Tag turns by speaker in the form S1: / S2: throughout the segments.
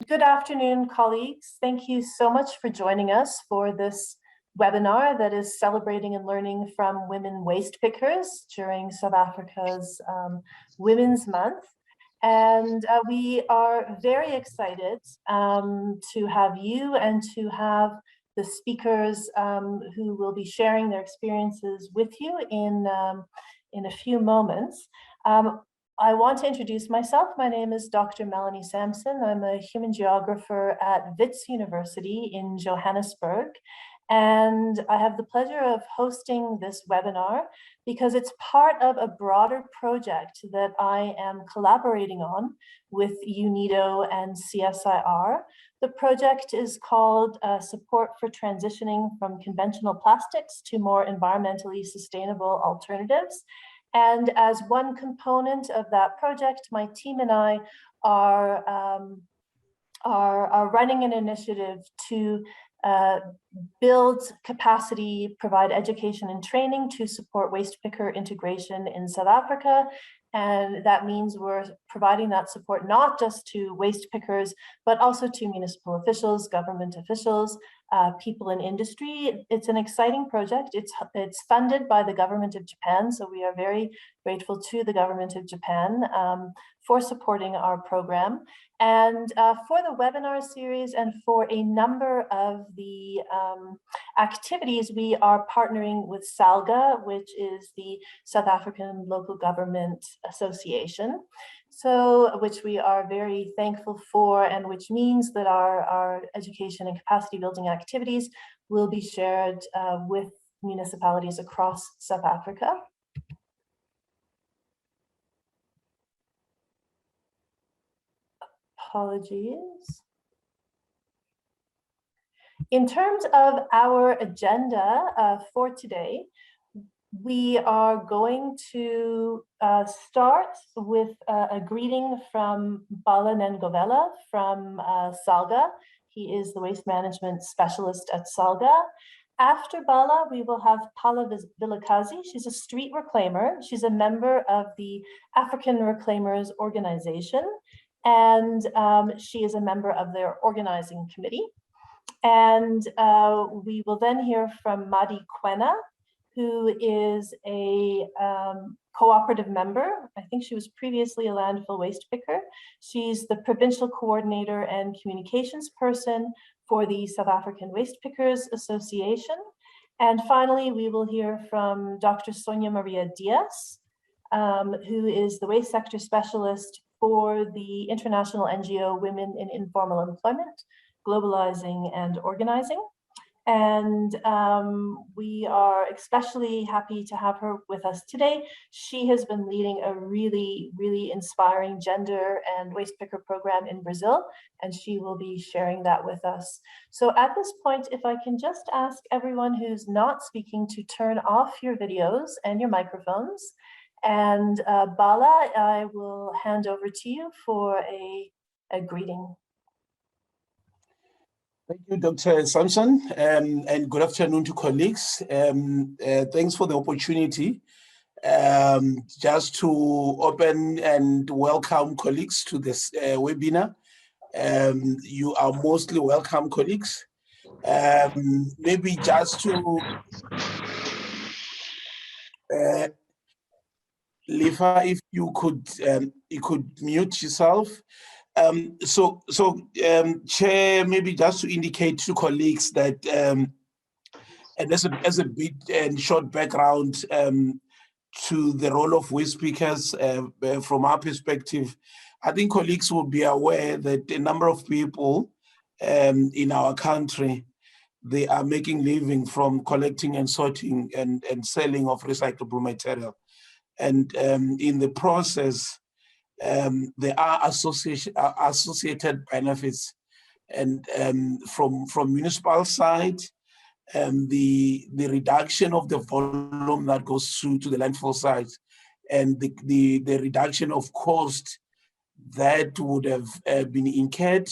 S1: Good afternoon, colleagues. Thank you so much for joining us for this webinar that is celebrating and learning from women waste pickers during South Africa's Women's Month. And we are very excited to have you and to have the speakers who will be sharing their experiences with you in a few moments. I want to introduce myself. My name is Dr. Melanie Sampson. I'm a human geographer at Wits University in Johannesburg. And I have the pleasure of hosting this webinar because it's part of a broader project that I am collaborating on with UNIDO and CSIR. The project is called Support for Transitioning from Conventional Plastics to More Environmentally Sustainable Alternatives. And as one component of that project, my team and I are running an initiative to build capacity, provide education and training to support waste picker integration in South Africa. And that means we're providing that support not just to waste pickers, but also to municipal officials, government officials, people in industry. It's an exciting project. It's funded by the government of Japan. So we are very grateful to the government of Japan for supporting our program. And for the webinar series and for a number of the activities, we are partnering with SALGA, which is the South African Local Government Association, which we are very thankful for, and which means that our education and capacity building activities will be shared with municipalities across South Africa. Apologies. In terms of our agenda for today, we are going to start with a greeting from Paula Villagazi from SALGA. He is the waste management specialist at SALGA. After Paula, we will have Paula Villagazi. She's a street reclaimer. She's a member of the African Reclaimers Organization, and she is a member of their organizing committee. And we will then hear from Madi Kwena, who is a cooperative member. I think she was previously a landfill waste picker. She's the provincial coordinator and communications person for the South African Waste Pickers Association. And finally, we will hear from Dr. Sonia Maria Diaz, who is the waste sector specialist for the international NGO Women in Informal Employment, Globalizing and Organizing. And we are especially happy to have her with us today. She has been leading a really, really inspiring gender and waste picker program in Brazil, and she will be sharing that with us. So at this point, if I can just ask everyone who's not speaking to turn off your videos and your microphones. And Bala, I will hand over to you for a greeting.
S2: Thank you, Dr. Sampson, and good afternoon to colleagues. Thanks for the opportunity just to open and welcome colleagues to this webinar. You are mostly welcome, colleagues. Maybe just to Lifa, if you could mute yourself. Chair, maybe just to indicate to colleagues that, and as a bit and short background to the role of waste pickers from our perspective, I think colleagues will be aware that a number of people in our country, they are making living from collecting and sorting and selling of recyclable material. And in the process, there are associated benefits, and from municipal side, the reduction of the volume that goes through to the landfill side, and the reduction of cost that would have been incurred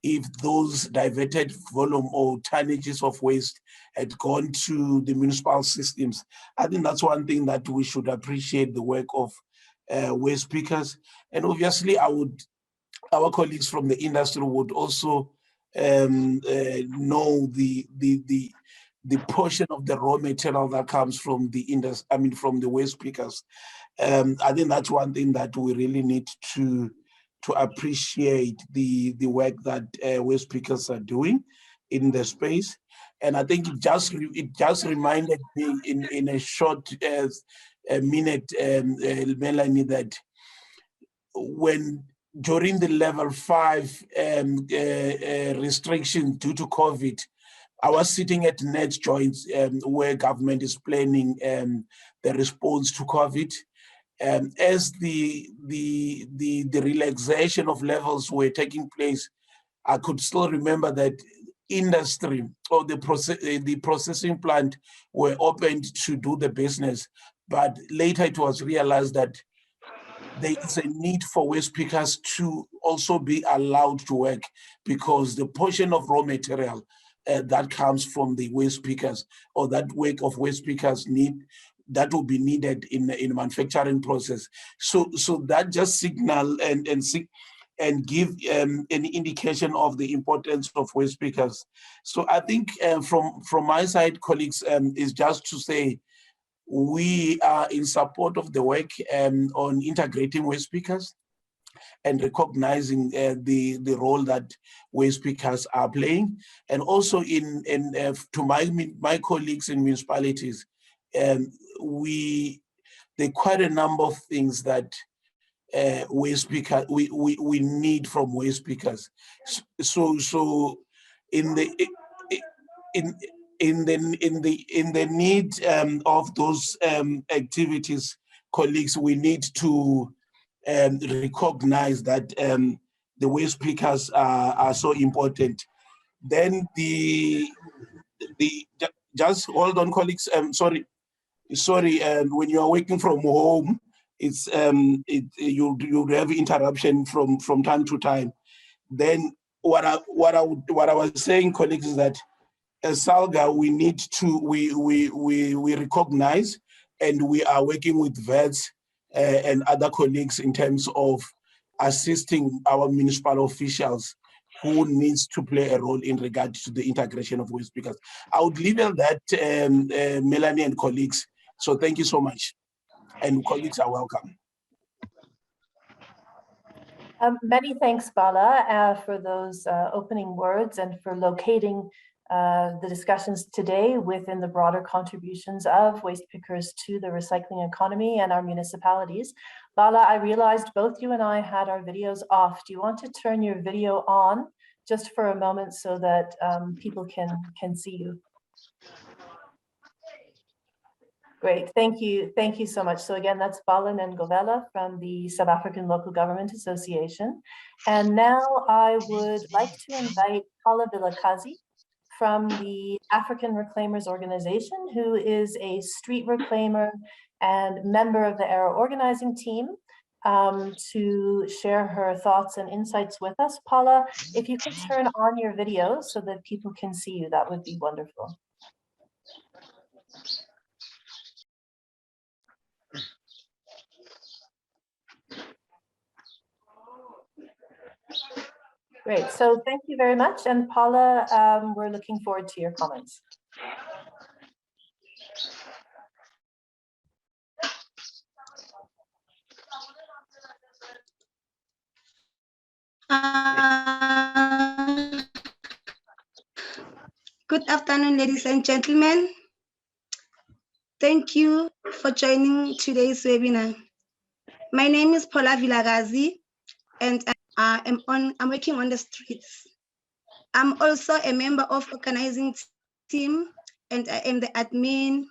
S2: if those diverted volume or tonnages of waste had gone to the municipal systems. I think that's one thing that we should appreciate the work of waste pickers. And obviously I would our colleagues from the industry would also know the portion of the raw material that comes from the industry, I mean, from the waste pickers. I think that's one thing that we really need to appreciate the work that waste pickers are doing in the space. And I think it just reminded me in a short minute, Melanie, that when during the level 5 restriction due to COVID, I was sitting at net joints where government is planning the response to COVID. As the relaxation of levels were taking place, I could still remember that industry or the processing plant were opened to do the business, but later it was realized that there is a need for waste pickers to also be allowed to work, because the portion of raw material that comes from the waste pickers, or that work of waste pickers that will be needed in the manufacturing process. So that just signal and give an indication of the importance of waste pickers. So I think from my side, colleagues, is just to say, we are in support of the work on integrating waste pickers and recognizing the role that waste pickers are playing. And also to my colleagues in municipalities, there are quite a number of things that waste picker we need from waste pickers. So in the need of those activities, colleagues, we need to recognize that the waste pickers are so important. Then just hold on, colleagues. Sorry. When you are working from home, it's you have interruption from time to time. Then what I was saying, colleagues, is that as SALGA, we need to we recognize, and we are working with vets and other colleagues in terms of assisting our municipal officials who needs to play a role in regard to the integration of waste pickers. I would leave it at that, Melanie and colleagues. So thank you so much, and colleagues are welcome.
S1: Many thanks, Paula, for those opening words and for locating the discussions today within the broader contributions of waste pickers to the recycling economy and our municipalities. Paula, I realized both you and I had our videos off. Do you want to turn your video on just for a moment so that people can see you? Great, thank you so much. So again, that's Paula Ngovela from the South African Local Government Association. And now I would like to invite Paula Villagazi from the African Reclaimers Organization, who is a street reclaimer and member of the ERA organizing team, to share her thoughts and insights with us. Paula, if you could turn on your video so that people can see you, that would be wonderful. Great, so thank you very much. And Paula, we're looking forward to your comments.
S3: Good afternoon, ladies and gentlemen. Thank you for joining today's webinar. My name is Paula Villagazi, and I'm working on the streets. I'm also a member of organizing team, and I am the admin.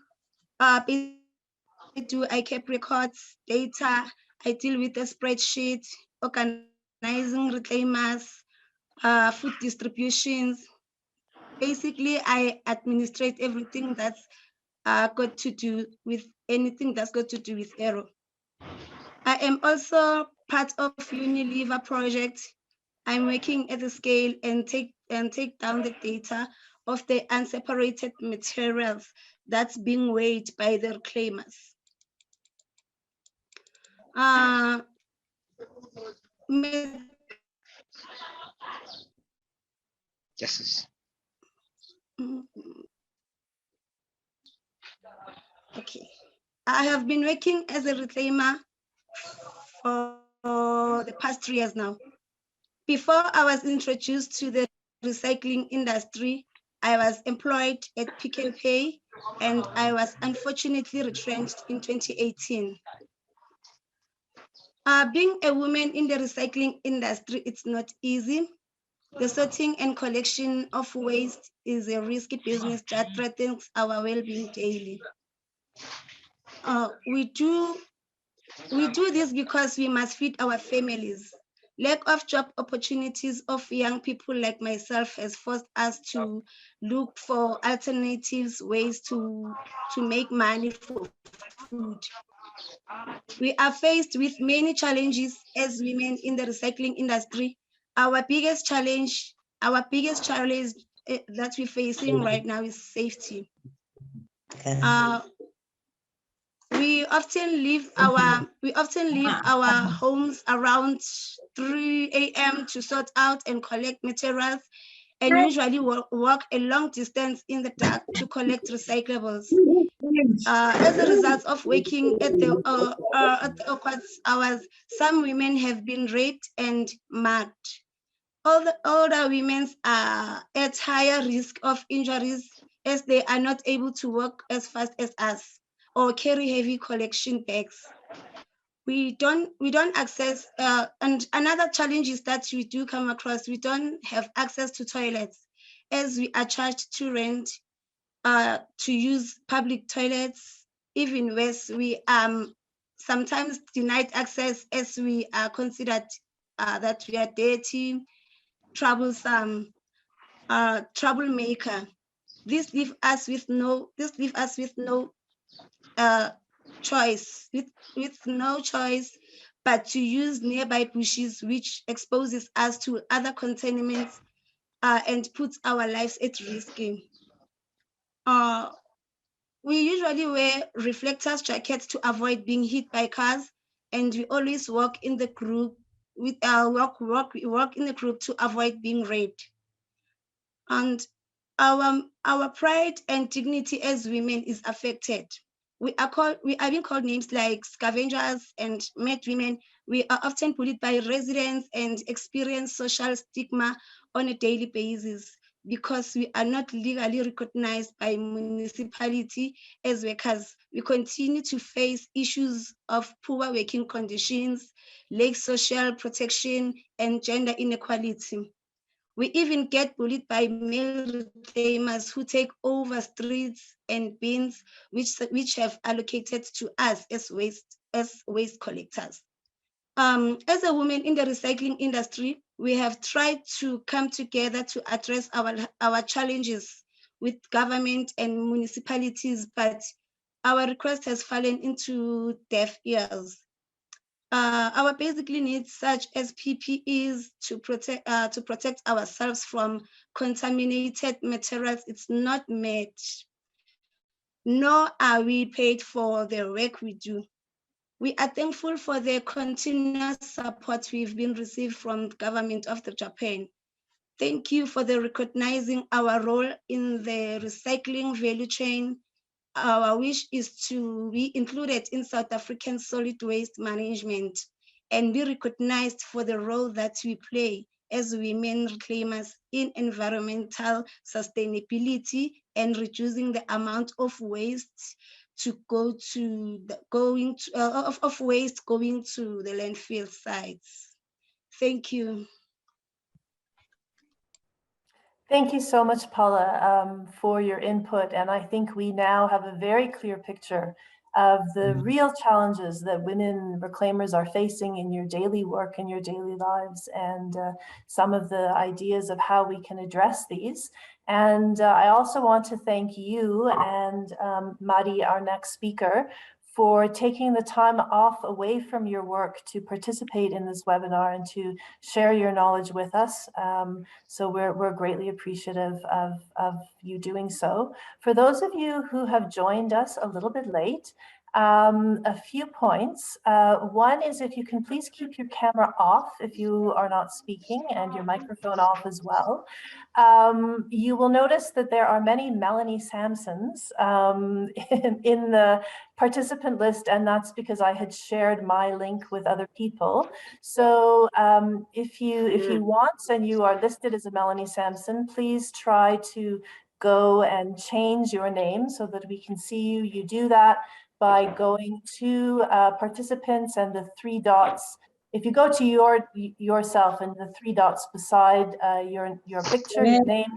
S3: I keep records, data. I deal with the spreadsheet, organizing reclaimers, food distributions. Basically, I administrate everything that's got to do with anything that's got to do with ERA. I am also part of Unilever project. I'm working at the scale and take down the data of the unseparated materials that's being weighed by the reclaimers.
S4: Yes.
S3: Mm, Okay. I have been working as a reclaimer for the past 3 years now. Before I was introduced to the recycling industry, I was employed at Pick n Pay, and I was unfortunately retrenched in 2018. Being a woman in the recycling industry, it's not easy. The sorting and collection of waste is a risky business that threatens our well-being daily. We do this because we must feed our families. Lack of job opportunities of young people like myself has forced us to look for alternatives, ways to make money for food. We are faced with many challenges as women in the recycling industry. Our biggest challenge that we're facing right now is safety. We often leave our homes around 3 a.m. to sort out and collect materials, and usually walk a long distance in the dark to collect recyclables. As a result of working at the awkward hours, some women have been raped and mugged. All the older women are at higher risk of injuries as they are not able to walk as fast as us or carry heavy collection bags. We don't access, and another challenge is that we do come across, we don't have access to toilets as we are charged to rent to use public toilets. Even worse, we sometimes denied access as we are considered that we are dirty, troublesome, troublemaker. This leave us with no choice, with no choice but to use nearby bushes, which exposes us to other contaminants and puts our lives at risk. We usually wear reflectors jackets to avoid being hit by cars, and we always walk in the group walk in the group to avoid being raped. And our pride and dignity as women is affected. We are being called names like scavengers and mad women. We are often bullied by residents and experience social stigma on a daily basis because we are not legally recognized by municipality as workers. We continue to face issues of poor working conditions, lack social protection, and gender inequality. We even get bullied by male reclaimers who take over streets and bins which have allocated to us as waste collectors. As a woman in the recycling industry, we have tried to come together to address our challenges with government and municipalities, but our request has fallen into deaf ears. Our basic needs, such as PPEs to protect ourselves from contaminated materials, it's not met, nor are we paid for the work we do. We are thankful for the continuous support we've been received from the government of Japan. Thank you for the recognizing our role in the recycling value chain. Our wish is to be included in South African solid waste management and be recognized for the role that we play as women reclaimers in environmental sustainability and reducing the amount of waste waste going to the landfill sites. Thank you.
S1: Thank you so much, Paula, for your input. And I think we now have a very clear picture of the real challenges that women reclaimers are facing in your daily work and your daily lives, and some of the ideas of how we can address these. And I also want to thank you and Madi, our next speaker, for taking the time off away from your work to participate in this webinar and to share your knowledge with us. So we're greatly appreciative of you doing so. For those of you who have joined us a little bit late, A few points. One is if you can please keep your camera off if you are not speaking, and your microphone off as well. You will notice that there are many Melanie Sampsons in the participant list, and that's because I had shared my link with other people. So if you want and you are listed as a Melanie Sampson, please try to go and change your name so that we can see you. You do that by going to participants and the three dots. If you go to yourself and the three dots beside your picture, your name,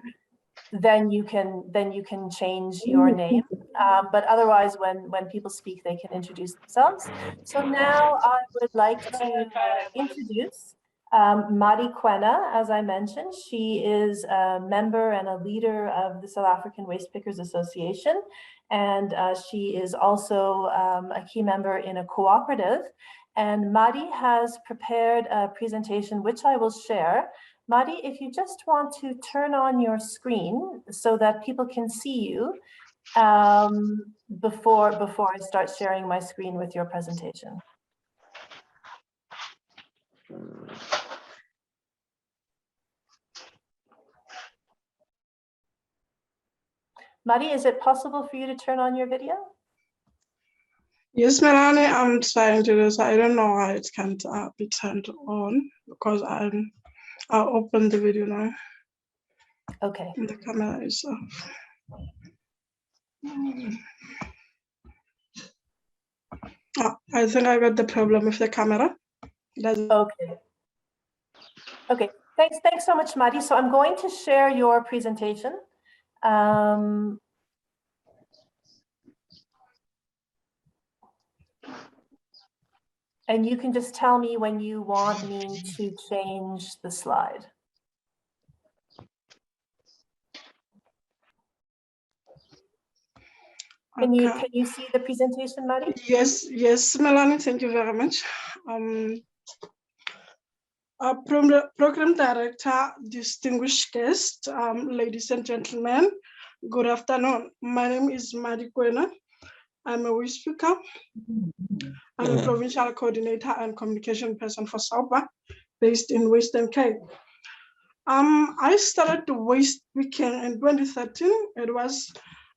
S1: then you can change your name. But otherwise, when people speak, they can introduce themselves. So now I would like to introduce Mari Kwena. As I mentioned, she is a member and a leader of the South African Waste Pickers Association. And she is also a key member in a cooperative. And Mari has prepared a presentation, which I will share. Mari, if you just want to turn on your screen so that people can see you before I start sharing my screen with your presentation. Mari, is it possible for you to turn on your video?
S4: Yes, Melanie, I'm trying to do this. I don't know why it can't be turned on because I'll open the video now.
S1: Okay.
S4: And the camera is off. Oh, I think I got the problem with the camera.
S1: Okay. Okay. Thanks so much, Mari. So I'm going to share your presentation. And you can just tell me when you want me to change the slide. Can you see the presentation, Mari?
S4: Yes, Melanie, thank you very much. Our program director, distinguished guests, ladies and gentlemen, good afternoon. My name is Mari Kwena. I'm a waste picker. I'm a provincial coordinator and communication person for SAUPA, based in Western Cape. I started waste picking in 2013. It was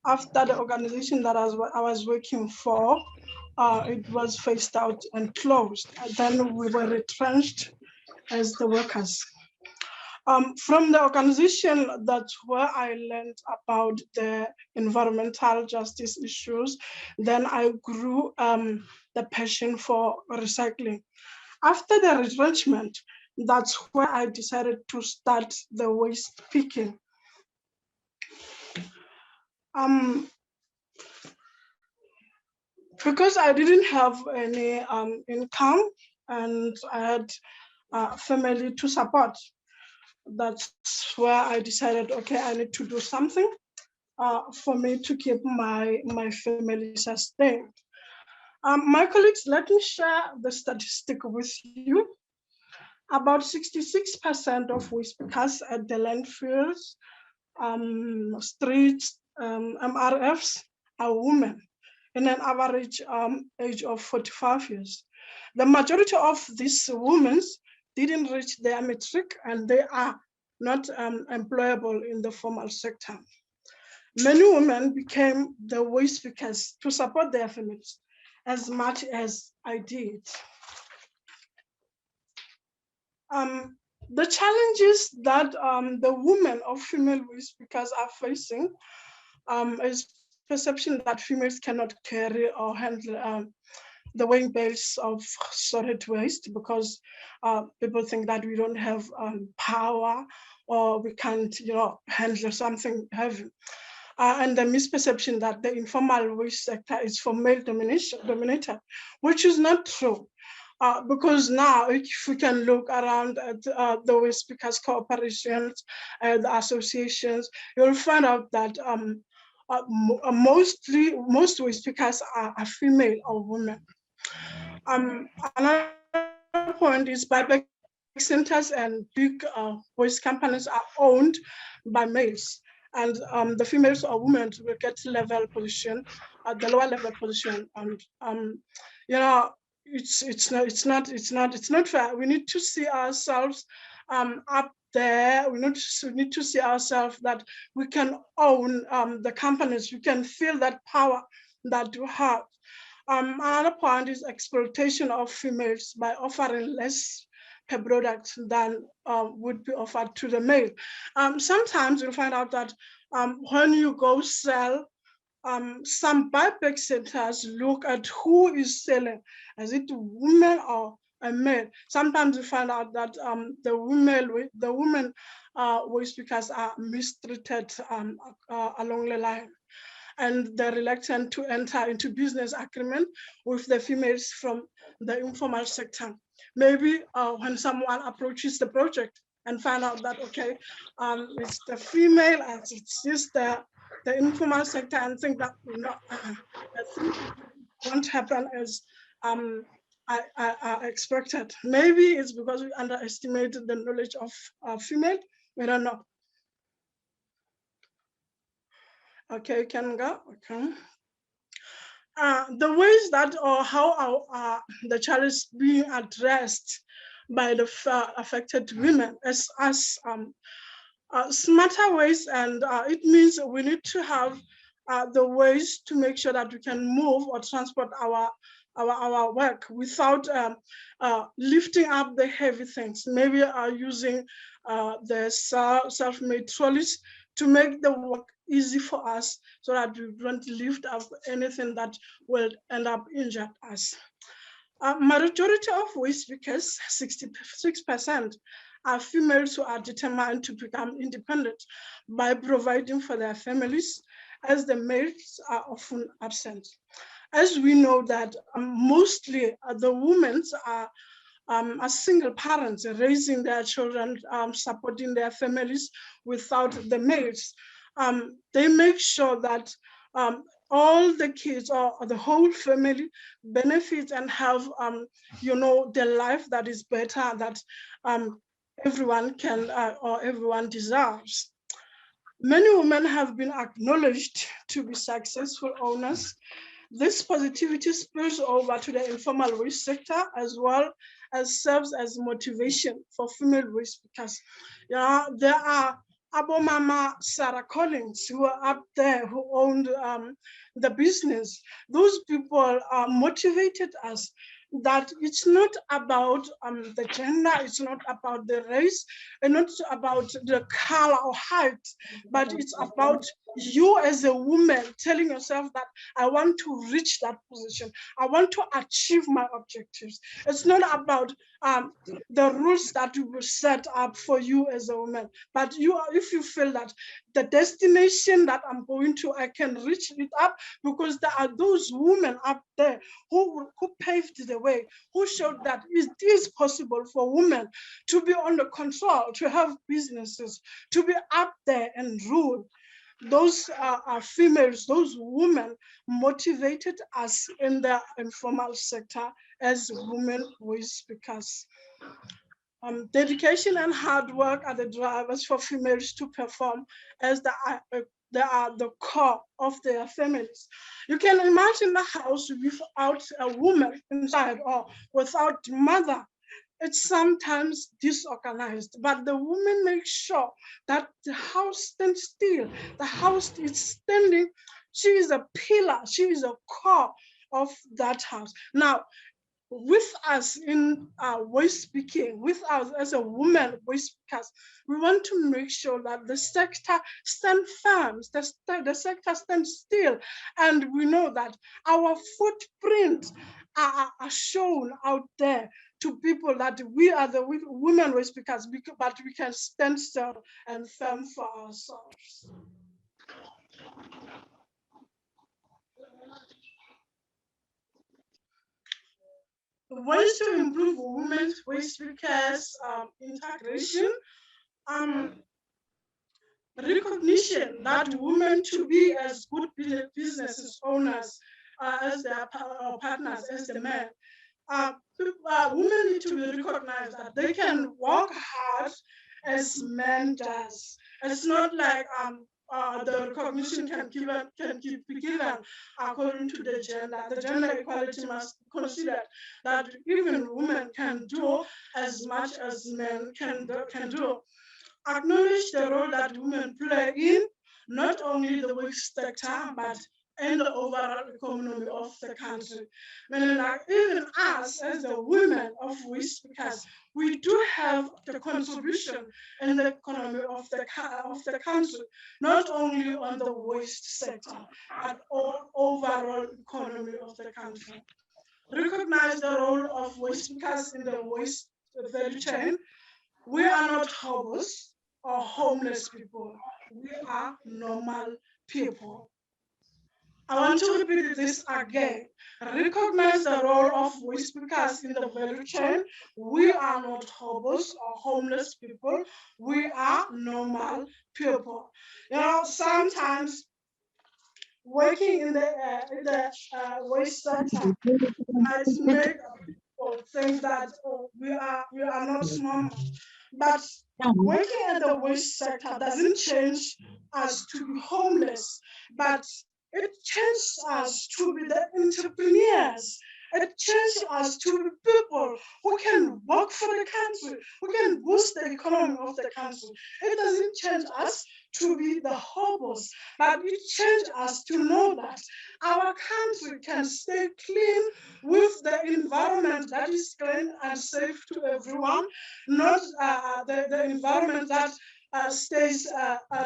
S4: after the organization that I was working for, it was phased out and closed. And then we were retrenched as the workers. From the organization, that's where I learned about the environmental justice issues. Then I grew the passion for recycling. After the retrenchment, that's where I decided to start the waste picking. Because I didn't have any income and I had family to support, that's where I decided, okay, I need to do something for me to keep my family sustained. My colleagues, let me share the statistic with you. About 66% of waste pickers at the landfills, streets, MRFs are women in an average age of 45 years. The majority of these women didn't reach their matric and they are not employable in the formal sector. Many women became the waste pickers to support their families as much as I did. The challenges that the women of female waste pickers are facing is perception that females cannot carry or handle the weighing bales of solid waste because people think that we don't have power or we can't, handle something heavy. And the misperception that the informal waste sector is for male dominated, which is not true. Because now, if we can look around at the waste pickers corporations and the associations, you'll find out that most waste pickers are female or women. Another point is buyback centers and big waste companies are owned by males, and the females or women will get level position at the lower level position, and you know, it's not fair. We need to see ourselves up there. We need to see ourselves that we can own the companies. We can feel that power that we have. Another point is exploitation of females by offering less per product than would be offered to the male. Sometimes you'll find out that when you go sell, some buyback centers look at who is selling. Is it a woman or a male? Sometimes you find out that the women waste speakers are mistreated along the line, and they're reluctant to enter into business agreement with the females from the informal sector. Maybe when someone approaches the project and find out that, okay, it's the female and it's just the informal sector, and think that, I think it won't happen as I expected. Maybe it's because we underestimated the knowledge of female. We don't know. Okay, can go. Okay. The ways that or how the challenge is being addressed by the affected women as smarter ways, and it means we need to have the ways to make sure that we can move or transport our work without lifting up the heavy things. Maybe using the self-made trolleys to make the work easy for us, so that we don't lift up anything that will end up injure us. Majority of waste speakers, 66%, are females who are determined to become independent by providing for their families, as the males are often absent. As we know that mostly the women are single parents raising their children, supporting their families without the males. They make sure that all the kids or the whole family benefit and have, the life that is better, that everyone can or everyone deserves. Many women have been acknowledged to be successful owners. This positivity spills over to the informal waste sector, as well as serves as motivation for female waste speakers. There are Abomama Sarah Collins, who are up there, who owned the business. Those people motivated us that it's not about the gender, it's not about the race, and not about the color or height, but it's about you as a woman telling yourself that I want to reach that position, I want to achieve my objectives. It's not about the rules that we will set up for you as a woman, but if you feel that the destination that I'm going to, I can reach it up, because there are those women up there who paved the way, who showed that it is possible for women to be under control, to have businesses, to be up there and rule. Those are females, those women motivated us in the informal sector as women voice speakers. Dedication and hard work are the drivers for females to perform, as they are the core of their families. You can imagine a house without a woman inside, or without mother. It's sometimes disorganized, but the woman makes sure that the house stands still. The house is standing. She is a pillar. She is a core of that house. Now, with us in voice speaking, with us as a woman voice speakers, we want to make sure that the sector stands firm, the sector stands still, and we know that our footprints are shown out there to people, that we are the women voice speakers, but we can stand still and firm for ourselves. Ways to improve women's voice speakers integration, recognition that women to be as good business owners as their partners, as the men. Women need to be recognized that they can work hard as men does. It's not like the recognition can be given according to the gender. The gender equality must consider that even women can do as much as men can do. Acknowledge the role that women play in not only the work sector, but in the overall economy of the country. Meaning that even us as the women of West, because we do have the contribution in the economy of the country, not only on the waste sector, but all overall economy of the country. Recognize the role of waste pickers in the waste value chain. We are not hobos or homeless people. We are normal people. I want to repeat this again. Recognize the role of waste pickers in the value chain. We are not hobos or homeless people. We are normal people. You know, sometimes working in the waste sector might make people think that we are not normal. But working in the waste sector doesn't change us to be homeless, but it changes us to be the entrepreneurs. It changes us to be people who can work for the country, who can boost the economy of the country. It doesn't change us to be the hobos, but it changes us to know that our country can stay clean with the environment that is clean and safe to everyone, not the environment that stays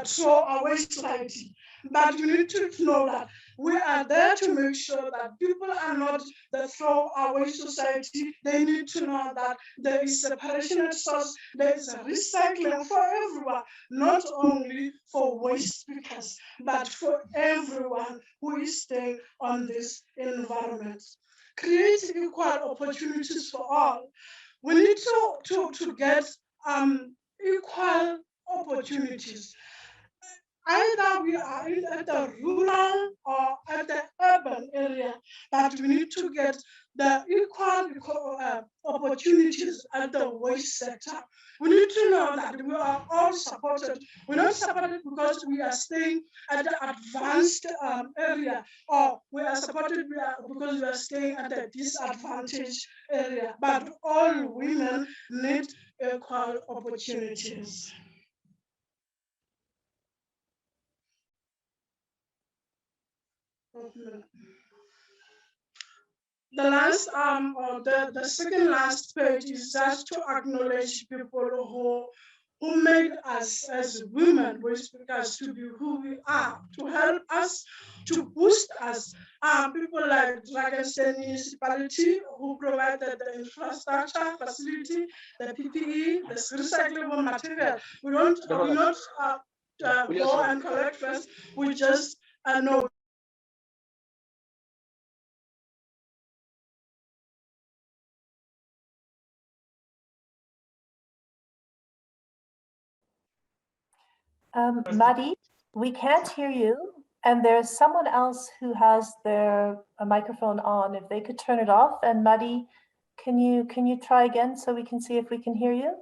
S4: throwaway society. But we need to know that we are there to make sure that people are not the throwaway society. They need to know that there is separation at source, there is a recycling for everyone, not only for waste pickers, but for everyone who is staying on this environment. Create equal opportunities for all. We need to get equal opportunities. Either we are at the rural or at the urban area, but we need to get the equal opportunities at the waste sector. We need to know that we are all supported. We're not supported because we are staying at the advanced area, or we are supported because we are staying at the disadvantaged area, but all women need equal opportunities. The last or the second last page is just to acknowledge people who made us as women, waste pickers, to be who we are, to help us, to boost us. People like Dragonstein Municipality, who provided the infrastructure, facility, the PPE, the recyclable material. We not go and collect first. We just know.
S1: Maddie, we can't hear you, and there's someone else who has their microphone on. If they could turn it off, and Maddie, can you try again so we can see if we can hear you?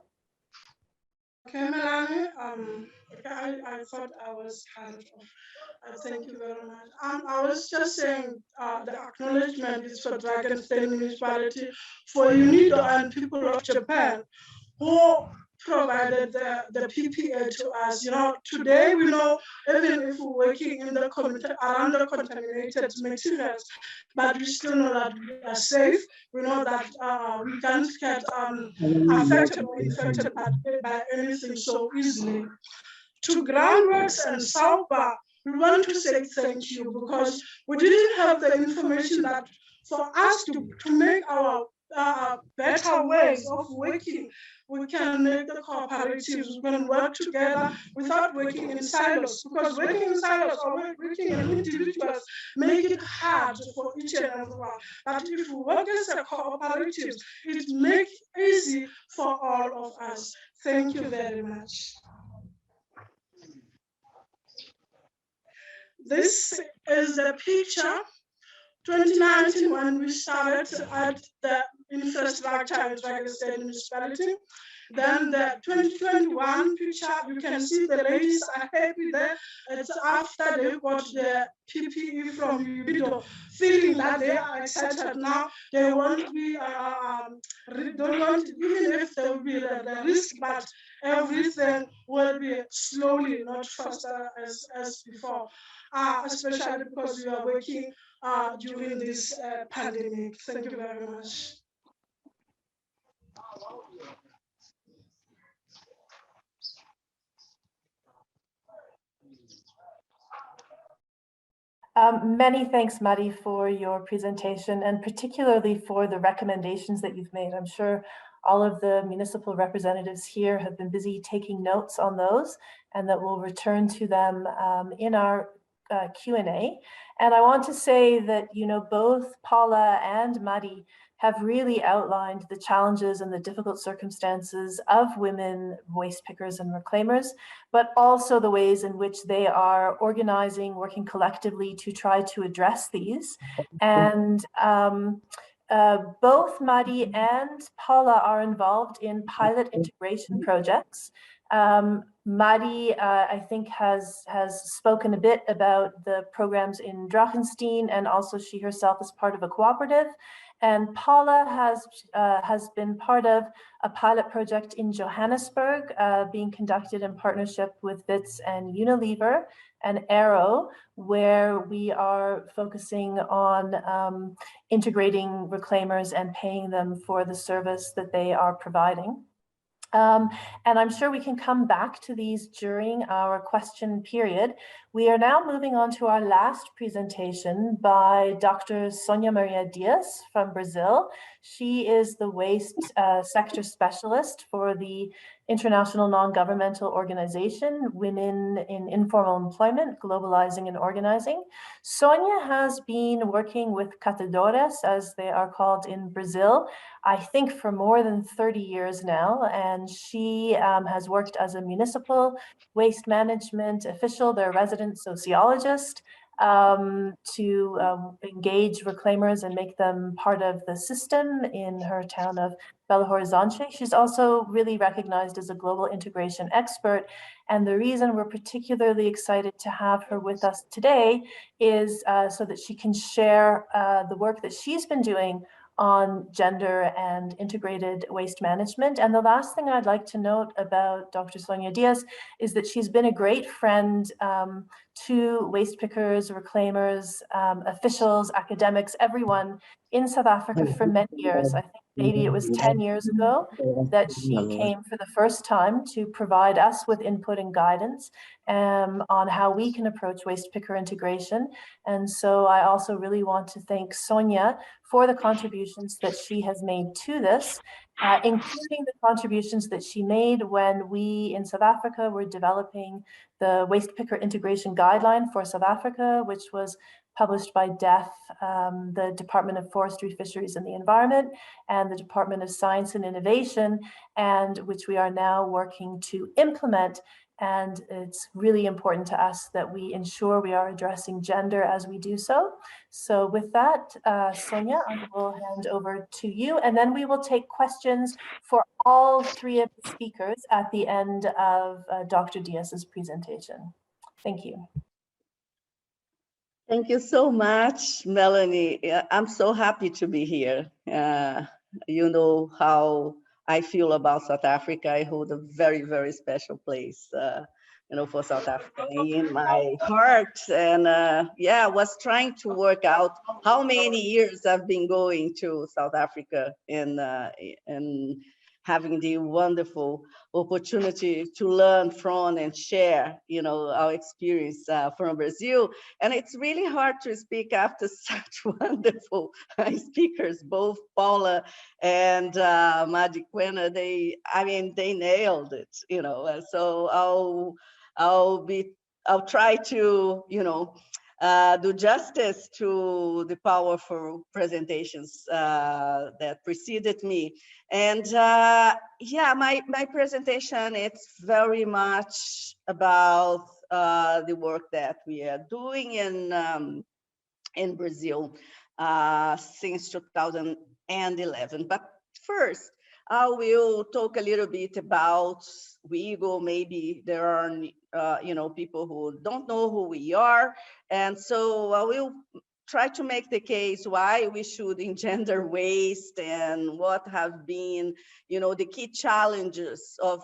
S4: Okay, Melanie. I thought I was kind of. Thank you very much. I was just saying the acknowledgement is for Dragonstein Municipality, for UNIDO and people of Japan, who provided the PPA to us. You know, today we know, even if we're working in the community around the contaminated materials, but we still know that we are safe. We know that we can't get affected or infected by anything so easily. To Groundworks and Sauber, we want to say thank you, because we didn't have the information that for us to make our better ways of working, we can make the cooperatives, we can work together without working in silos, because working in silos or working in individuals make it hard for each and everyone. But if we work as a cooperative, it makes it easy for all of us. Thank you very much. This is the picture 2019 when we started at the infrastructure in Dragonstein Municipality. Then the 2021 picture, you can see the ladies are happy there. It's after they got the PPE from UBIDO, feeling that they are excited now. They won't be, don't want, even if there will be the risk, but everything will be slowly, not faster as before, especially because we are working during this pandemic. Thank you very much.
S1: Many thanks, Mari, for your presentation and particularly for the recommendations that you've made. I'm sure all of the municipal representatives here have been busy taking notes on those and that we'll return to them in our Q&A. And I want to say that, you know, both Paula and Mari have really outlined the challenges and the difficult circumstances of women waste pickers and reclaimers, but also the ways in which they are organizing, working collectively to try to address these. And both Mari and Paula are involved in pilot integration projects. Mari, I think, has spoken a bit about the programs in Drachenstein, and also she herself is part of a cooperative. And Paula has been part of a pilot project in Johannesburg being conducted in partnership with WITS and Unilever and Arrow, where we are focusing on integrating reclaimers and paying them for the service that they are providing. And I'm sure we can come back to these during our question period. We are now moving on to our last presentation by Dr. Sonia Maria Diaz from Brazil. She is the waste sector specialist for the international non-governmental organization, Women in Informal Employment, Globalizing and Organizing. Sonia has been working with catadores, as they are called in Brazil, I think for more than 30 years now, and she has worked as a municipal waste management official, their resident sociologist, to engage reclaimers and make them part of the system in her town of Belo Horizonte. She's also really recognized as a global integration expert. And the reason we're particularly excited to have her with us today is so that she can share the work that she's been doing on gender and integrated waste management. And the last thing I'd like to note about Dr. Sonia Diaz is that she's been a great friend to waste pickers, reclaimers, officials, academics, everyone in South Africa for many years. I think maybe it was 10 years ago that she came for the first time to provide us with input and guidance on how we can approach waste picker integration. And so I also really want to thank Sonia for the contributions that she has made to this, including the contributions that she made when we in South Africa were developing the Waste Picker Integration Guideline for South Africa, which was published by DEF, the Department of Forestry, Fisheries and the Environment, and the Department of Science and Innovation, and which we are now working to implement. And it's really important to us that we ensure we are addressing gender as we do so. So with that, Sonia, I will hand over to you, and then we will take questions for all three of the speakers at the end of Dr. Diaz's presentation. Thank you.
S5: Thank you so much, Melanie. I'm so happy to be here. You know how I feel about South Africa. I hold a very, very special place, you know, for South Africa in my heart. And yeah, I was trying to work out how many years I've been going to South Africa and having the wonderful opportunity to learn from and share, you know, our experience from Brazil. And it's really hard to speak after such wonderful speakers, both Paula and Mariquena. They nailed it, you know. So I'll try to, you know, do justice to the powerful presentations that preceded me. And yeah, my presentation, it's very much about the work that we are doing in Brazil since 2011. But first, I will talk a little bit about WIGO. Maybe there are, people who don't know who we are. And so I will try to make the case why we should engender waste and what have been, the key challenges of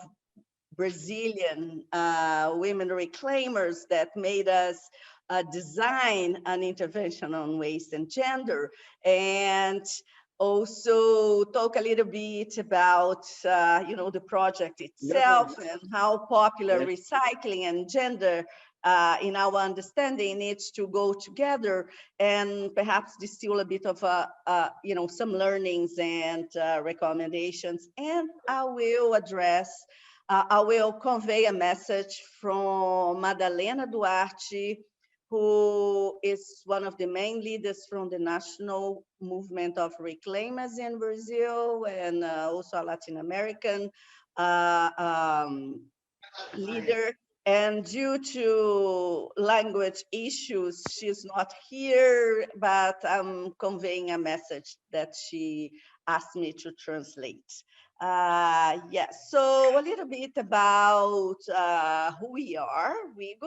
S5: Brazilian women reclaimers that made us design an intervention on waste and gender, and also talk a little bit about the project itself and how popular recycling and gender in our understanding needs to go together, and perhaps distill a bit of some learnings and recommendations. And I will convey a message from Madalena Duarte, who is one of the main leaders from the national movement of reclaimers in Brazil, and also a Latin American leader. And due to language issues, she's not here, but I'm conveying a message that she asked me to translate. Yes, so a little bit about who we are. We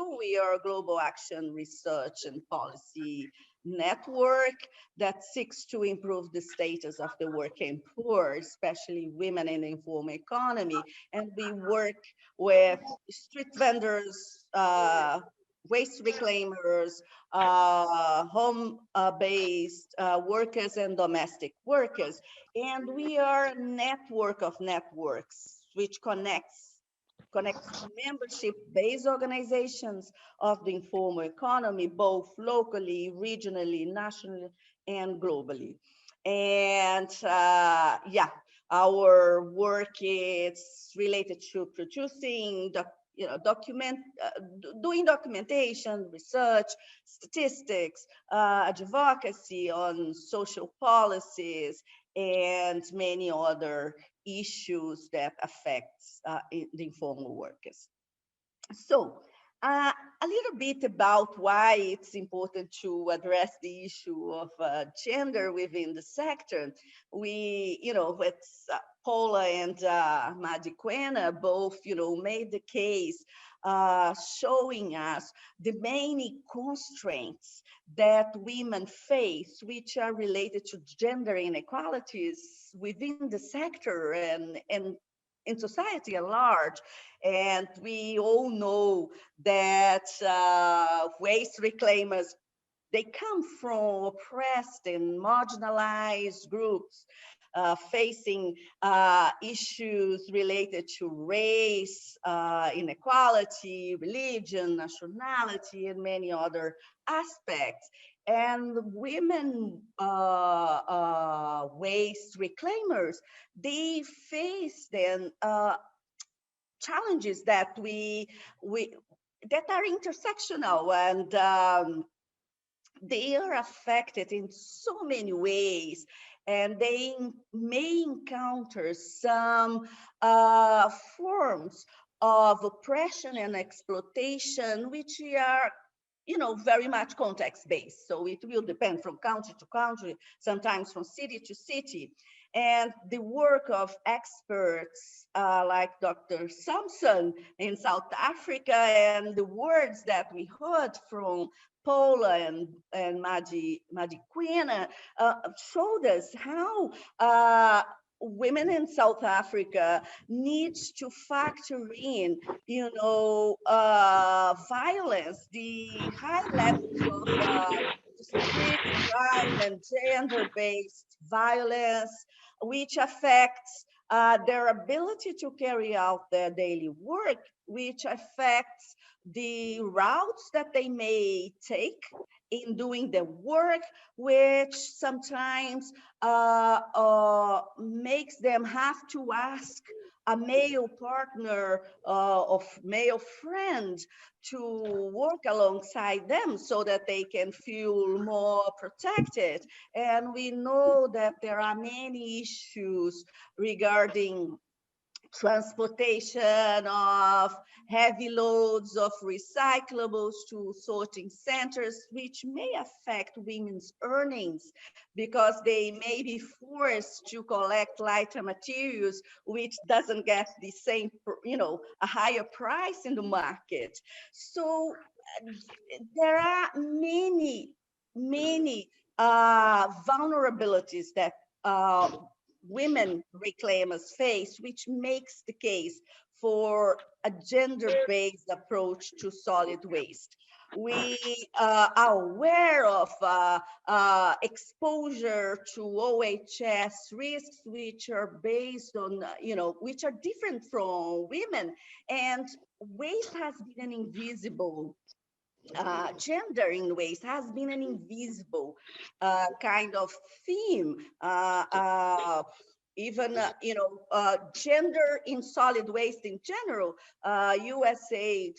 S5: are a global action research and policy network that seeks to improve the status of the working poor, especially women in the informal economy. And we work with street vendors, waste reclaimers, home-based workers and domestic workers. And we are a network of networks which connects membership-based organizations of the informal economy, both locally, regionally, nationally, and globally. And our work is related to producing doing documentation, research, statistics, advocacy on social policies, and many other issues that affect the informal workers. So a little bit about why it's important to address the issue of gender within the sector. We, with Paula and Mariquena both, made the case showing us the many constraints that women face, which are related to gender inequalities within the sector and in society at large. And we all know that waste reclaimers, they come from oppressed and marginalized groups facing issues related to race, inequality, religion, nationality, and many other aspects. And women waste reclaimers, they face then challenges that that are intersectional, and they are affected in so many ways, and they may encounter some forms of oppression and exploitation, which are very much context-based. So it will depend from country to country, sometimes from city to city. And the work of experts like Dr. Sampson in South Africa, and the words that we heard from Paula and Mariquena showed us how women in South Africa needs to factor in, violence, the high levels of street crime and gender-based violence, which affects their ability to carry out their daily work, which affects the routes that they may take in doing their work, which sometimes makes them have to ask a male partner of male friend to work alongside them so that they can feel more protected. And we know that there are many issues regarding transportation of heavy loads of recyclables to sorting centers, which may affect women's earnings because they may be forced to collect lighter materials, which doesn't get the same, a higher price in the market. So there are many vulnerabilities that women reclaimers face, which makes the case for a gender-based approach to solid waste. We are aware of exposure to OHS risks, which are based on, which are different from women. And waste has been an invisible gender in waste has been an invisible kind of theme. Even gender in solid waste in general. USA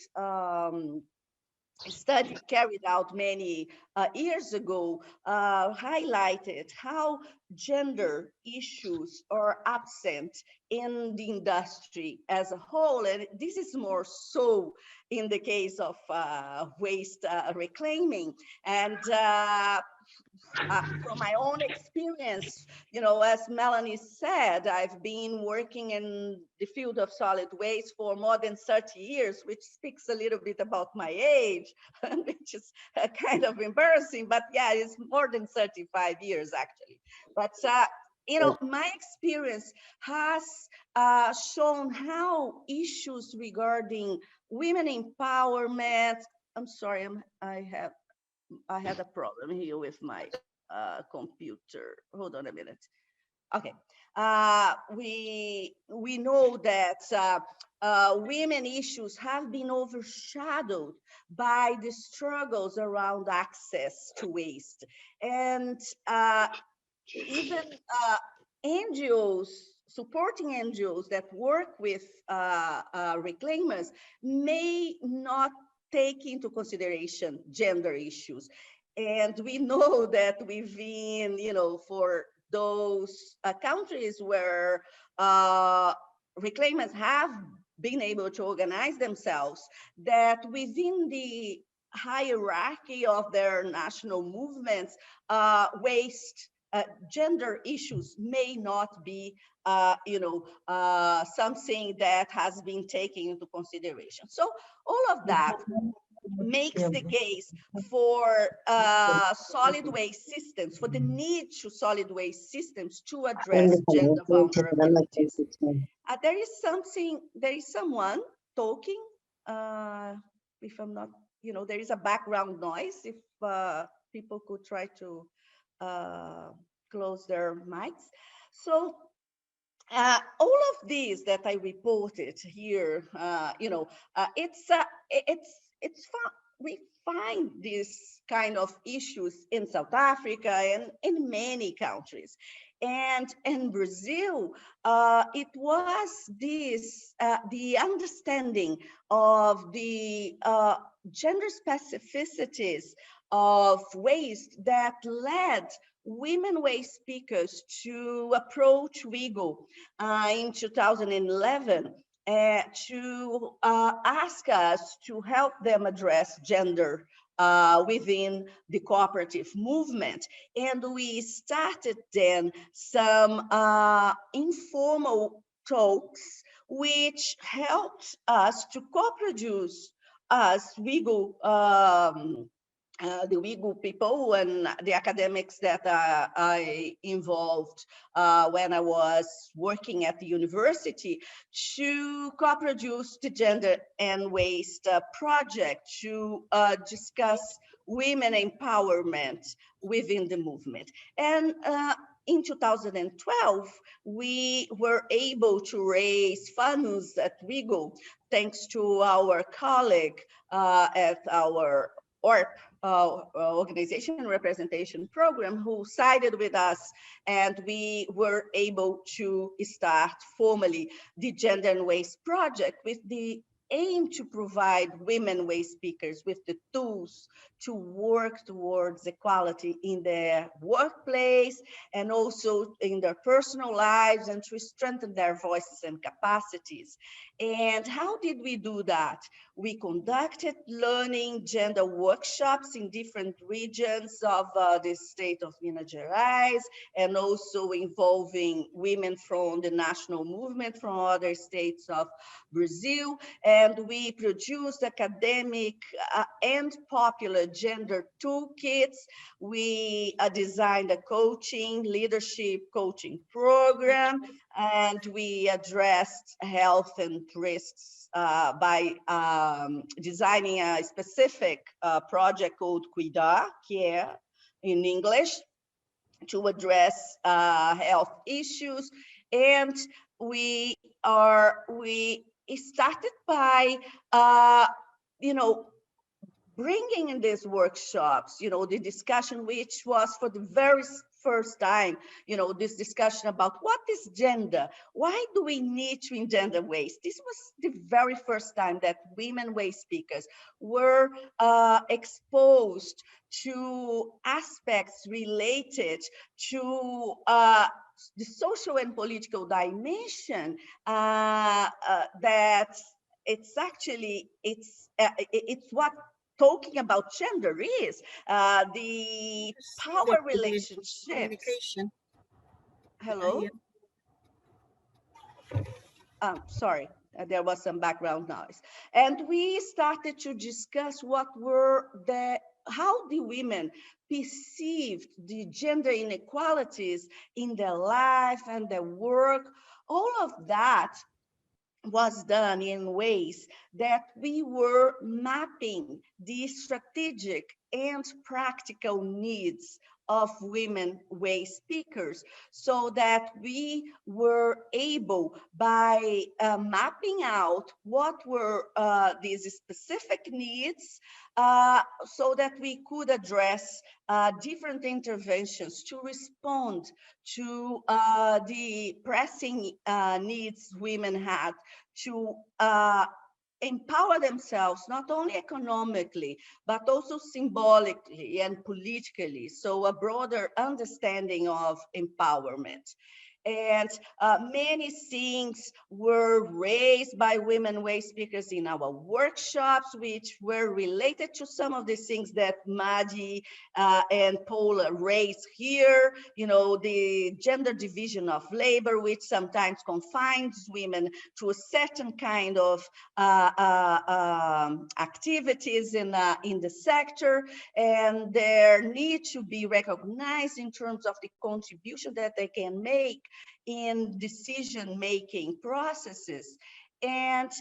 S5: study carried out many years ago highlighted how gender issues are absent in the industry as a whole. And this is more so in the case of waste reclaiming. And from my own experience, as Melanie said, I've been working in the field of solid waste for more than 30 years, which speaks a little bit about my age, which is kind of embarrassing, but yeah, it's more than 35 years actually. But my experience has shown how issues regarding women empowerment. I'm sorry, I had a problem here with my computer. Hold on a minute. Okay. We know that women issues have been overshadowed by the struggles around access to waste. And even NGOs, supporting NGOs that work with reclaimers may not take into consideration gender issues. And we know that within, for those countries where reclaimers have been able to organize themselves, that within the hierarchy of their national movements, waste, gender issues may not be, something that has been taken into consideration. So all of that makes the case for solid waste systems, for the need to solid waste systems to address gender vulnerabilities. There is someone talking, if I'm not, there is a background noise. If people could try to close their mics. So all of these that I reported here, it's fun. We find these kind of issues in South Africa and in many countries. And in Brazil, it was this, the understanding of the gender specificities of waste that led women waste speakers to approach WIGO in 2011 to ask us to help them address gender within the cooperative movement. And we started then some informal talks, which helped us to co-produce us, WIGO, the WIGO people and the academics that I involved when I was working at the university, to co-produce the Gender and Waste project to discuss women empowerment within the movement. And in 2012, we were able to raise funds at WIGO, thanks to our colleague at our ORP, Organization Representation Program, who sided with us, and we were able to start formally the Gender and Waste project with the aim to provide women waste speakers with the tools to work towards equality in their workplace and also in their personal lives, and to strengthen their voices and capacities. And how did we do that? We conducted learning gender workshops in different regions of the state of Minas Gerais, and also involving women from the national movement from other states of Brazil. And we produced academic and popular gender toolkits. We designed a leadership coaching program, and we addressed health and risks by designing a specific project called Cuidar, Care in English, to address health issues. And we started by, bringing in these workshops, the discussion, which was for the very first time, this discussion about what is gender? Why do we need to engender waste? This was the very first time that women waste speakers were exposed to aspects related to the social and political dimension that it's what talking about gender is, the power relationships.
S6: Communication.
S5: Hello? Sorry, there was some background noise. And we started to discuss how the women perceived the gender inequalities in their life and their work. All of that was done in ways that we were mapping the strategic and practical needs of women waste speakers, so that we were able, by mapping out what were these specific needs, so that we could address different interventions to respond to the pressing needs women had to empower themselves, not only economically, but also symbolically and politically. So a broader understanding of empowerment. And many things were raised by women waste speakers in our workshops, which were related to some of the things that Madi and Paula raised here. The gender division of labor, which sometimes confines women to a certain kind of activities in the sector, and their need to be recognized in terms of the contribution that they can make in decision-making processes. And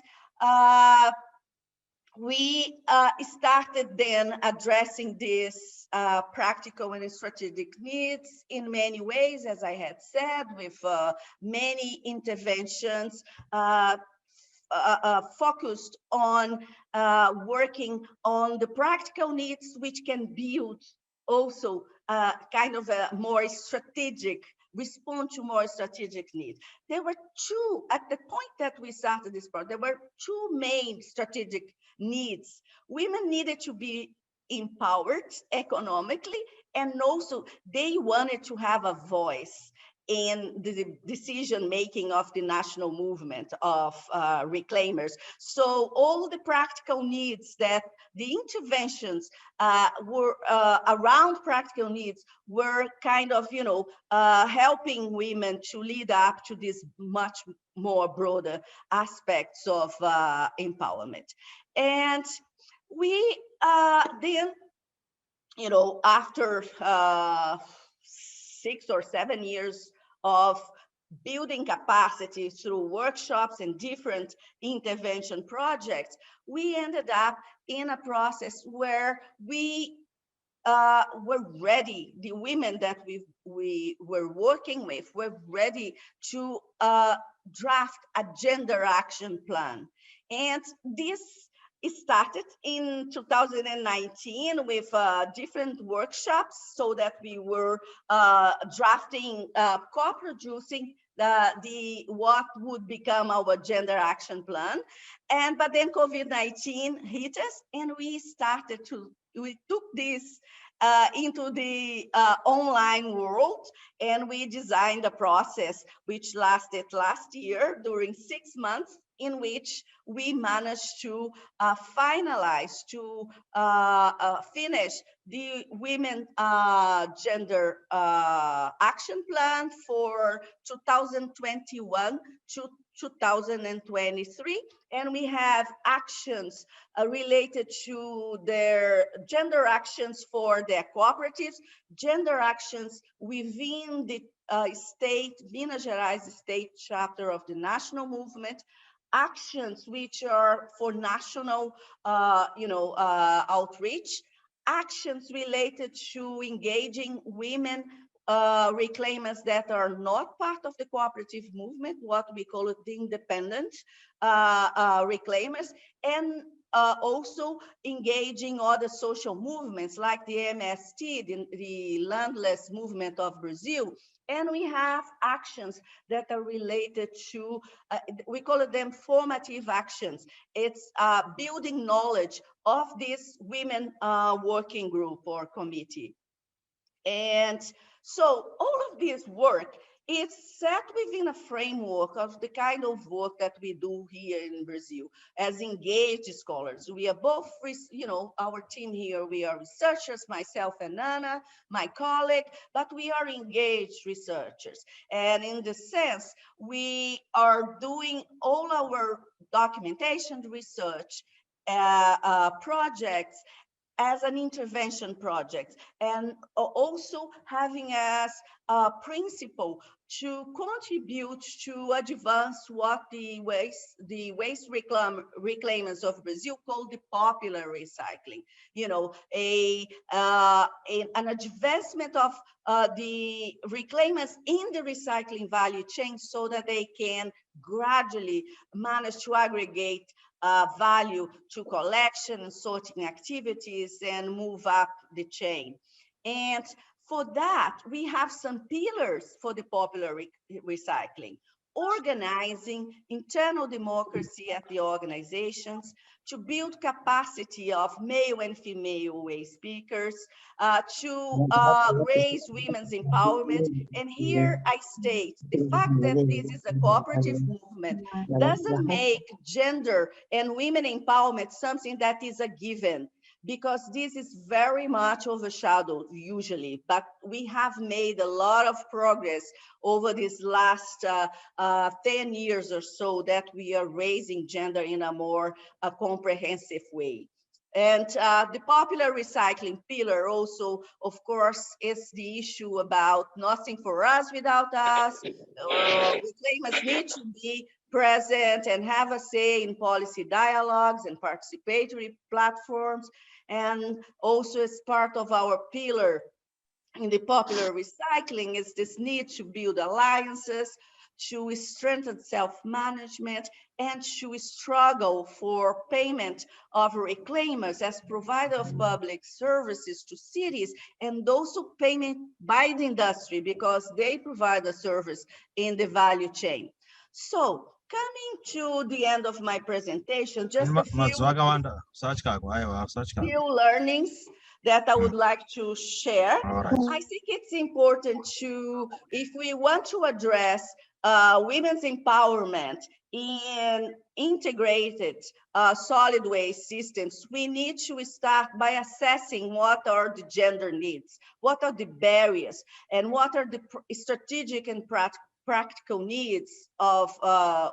S5: we started then addressing these practical and strategic needs in many ways, as I had said, with many interventions focused on working on the practical needs, which can build also kind of a more strategic respond to more strategic needs. There were two, at the point that we started this project, there were two main strategic needs. Women needed to be empowered economically, and also they wanted to have a voice in the decision-making of the national movement of reclaimers. So all the practical needs that the interventions were around practical needs were kind of, helping women to lead up to these much more broader aspects of empowerment. And we then, after 6 or 7 years of building capacity through workshops and different intervention projects, we ended up in a process where we were ready, the women that we were working with were ready to draft a gender action plan. And this started in 2019 with different workshops, so that we were drafting, co-producing what would become our gender action plan. But then COVID-19 hit us, and we took this into the online world, and we designed a process which lasted last year during 6 months, in which we managed to finalize, to finish the women gender action plan for 2021 to 2023. And we have actions related to their gender actions for their cooperatives, gender actions within the state, Minas Gerais state chapter of the national movement, actions which are for national, outreach, actions related to engaging women reclaimers that are not part of the cooperative movement, what we call it the independent reclaimers, and also engaging other social movements like the MST, the Landless Movement of Brazil. And we have actions that are related to, we call it them formative actions. It's building knowledge of this women working group or committee. And so all of this work is set within a framework of the kind of work that we do here in Brazil as engaged scholars. We are both, our team here, we are researchers, myself and Anna, my colleague, but we are engaged researchers. And in the sense, we are doing all our documentation research projects as an intervention project, and also having as a principle to contribute to advance what the waste reclaimers of Brazil call the popular recycling. An advancement of the reclaimers in the recycling value chain so that they can gradually manage to aggregate value to collection and sorting activities and move up the chain. And for that, we have some pillars for the popular recycling: organizing internal democracy at the organizations, to build capacity of male and female waste speakers, to raise women's empowerment. And here I state, the fact that this is a cooperative movement doesn't make gender and women empowerment something that is a given, because this is very much overshadowed usually, but we have made a lot of progress over these last 10 years or so that we are raising gender in a more comprehensive way. And the popular recycling pillar also, of course, is the issue about nothing for us without us. Reclaimers need to be present and have a say in policy dialogues and participatory platforms. And also as part of our pillar in the popular recycling is this need to build alliances, to strengthen self-management, and to struggle for payment of reclaimers as provider of public services to cities, and also payment by the industry because they provide a service in the value chain. So coming to the end of my presentation, just a few learnings that I would like to share. I think it's important to, if we want to address women's empowerment in integrated solid waste systems, we need to start by assessing what are the gender needs, what are the barriers, and what are the strategic and practical needs of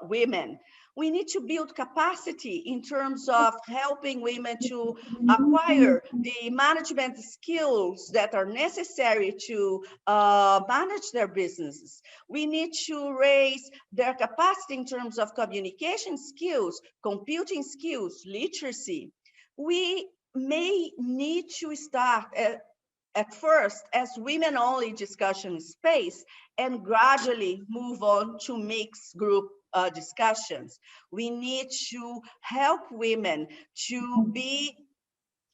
S5: women. We need to build capacity in terms of helping women to acquire the management skills that are necessary to manage their businesses. We need to raise their capacity in terms of communication skills, computing skills, literacy. We may need to start at first as women-only discussion space and gradually move on to mixed group discussions. We need to help women to be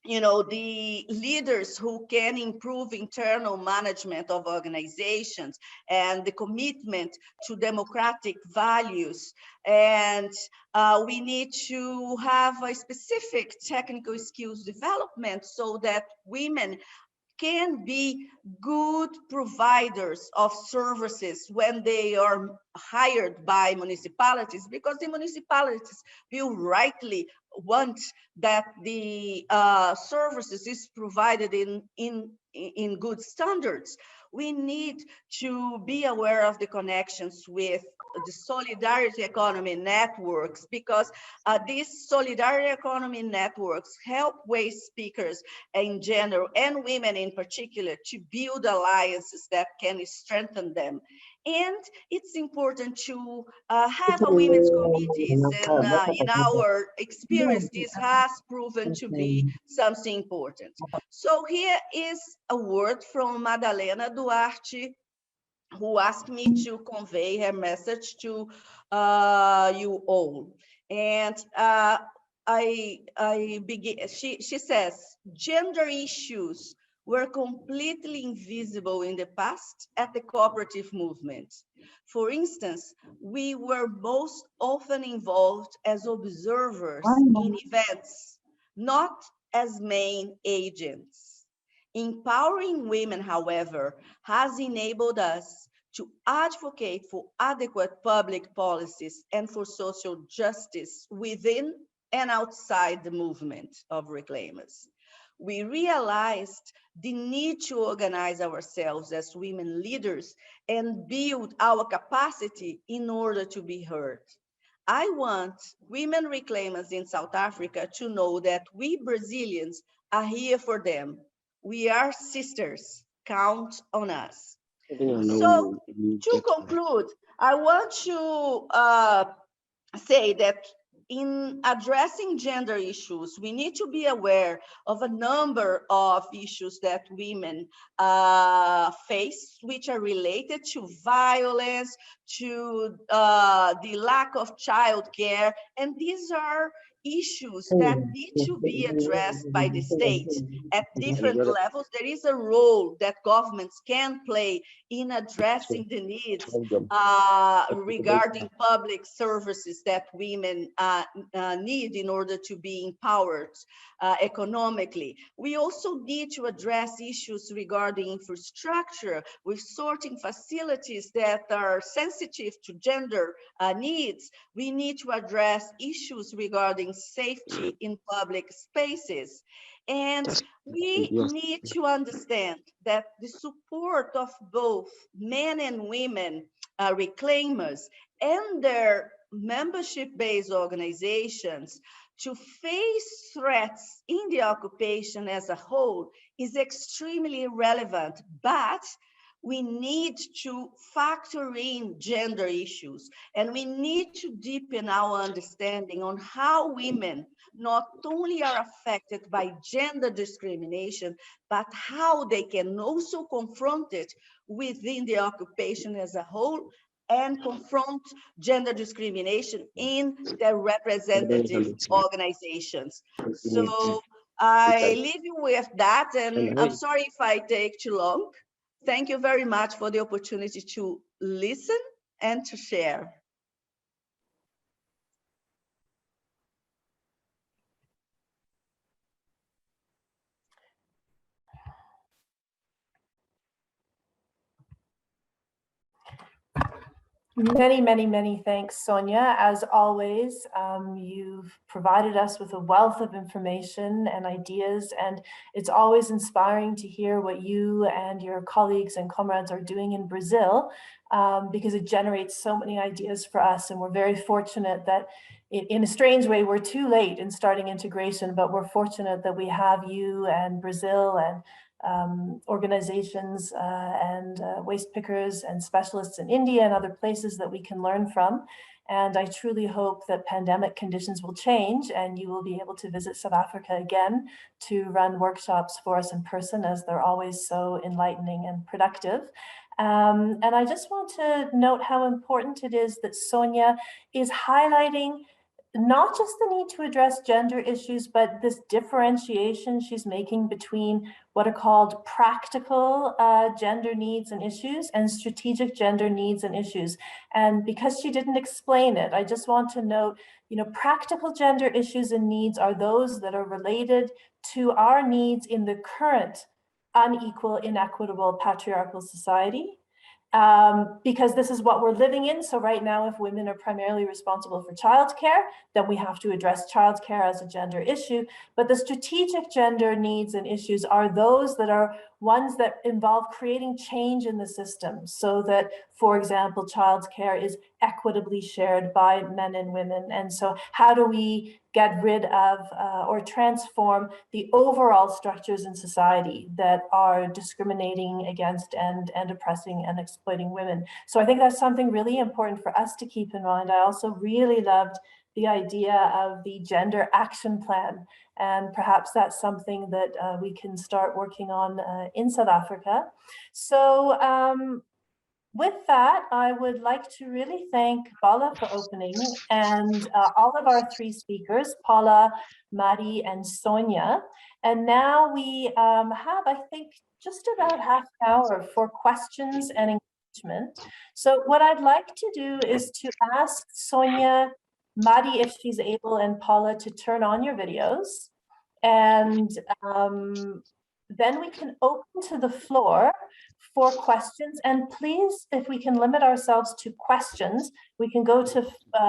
S5: the leaders who can improve internal management of organizations and the commitment to democratic values. And we need to have a specific technical skills development so that women can be good providers of services when they are hired by municipalities, because the municipalities will rightly want that the services is provided in good standards. We need to be aware of the connections with the solidarity economy networks, because these solidarity economy networks help waste speakers in general and women in particular to build alliances that can strengthen them. And it's important to have a women's committees, and in our experience this has proven to be something important. So here is a word from Madalena Duarte, who asked me to convey her message to you all. And she says, gender issues were completely invisible in the past at the cooperative movement. For instance, we were most often involved as observers in events, not as main agents. Empowering women, however, has enabled us to advocate for adequate public policies and for social justice within and outside the movement of reclaimers. We realized the need to organize ourselves as women leaders and build our capacity in order to be heard. I want women reclaimers in South Africa to know that we Brazilians are here for them. We are sisters. Count on us. So to conclude, I want to say that in addressing gender issues, we need to be aware of a number of issues that women face, which are related to violence, to the lack of childcare, and these are issues that need to be addressed by the state at different levels. There is a role that governments can play in addressing the needs regarding public services that women need in order to be empowered economically. We also need to address issues regarding infrastructure with sorting facilities that are sensitive to gender needs. We need to address issues regarding safety in public spaces. And we need to understand that the support of both men and women reclaimers and their membership-based organizations to face threats in the occupation as a whole is extremely relevant, but we need to factor in gender issues, and we need to deepen our understanding on how women not only are affected by gender discrimination, but how they can also confront it within the occupation as a whole and confront gender discrimination in their representative organizations. So I leave you with that, and I'm sorry if I take too long. Thank you very much for the opportunity to listen and to share.
S1: Many, many, many thanks, Sonia. As always, you've provided us with a wealth of information and ideas, and it's always inspiring to hear what you and your colleagues and comrades are doing in Brazil, because it generates so many ideas for us. And we're very fortunate that in a strange way, we're too late in starting integration, but we're fortunate that we have you and Brazil and organizations and waste pickers and specialists in India and other places that we can learn from. And I truly hope that pandemic conditions will change and you will be able to visit South Africa again to run workshops for us in person, as they're always so enlightening and productive. And I just want to note how important it is that Sonia is highlighting not just the need to address gender issues, but this differentiation she's making between what are called practical gender needs and issues and strategic gender needs and issues. And because she didn't explain it, I just want to note, practical gender issues and needs are those that are related to our needs in the current unequal, inequitable, patriarchal society. Because this is what we're living in. So right now, if women are primarily responsible for childcare, then we have to address childcare as a gender issue. But the strategic gender needs and issues are those that are ones that involve creating change in the system so that, for example, childcare is equitably shared by men and women. And so how do we get rid of or transform the overall structures in society that are discriminating against and oppressing and exploiting women? So I think that's something really important for us to keep in mind. I also really loved the idea of the gender action plan. And perhaps that's something that we can start working on in South Africa. So with that, I would like to really thank Paula for opening and all of our three speakers, Paula, Mari, and Sonia. And now we have, I think, just about half an hour for questions and engagement. So what I'd like to do is to ask Sonia, Mari, if she's able, and Paula to turn on your videos. And then we can open to the floor for questions. And please, if we can limit ourselves to questions, we can go to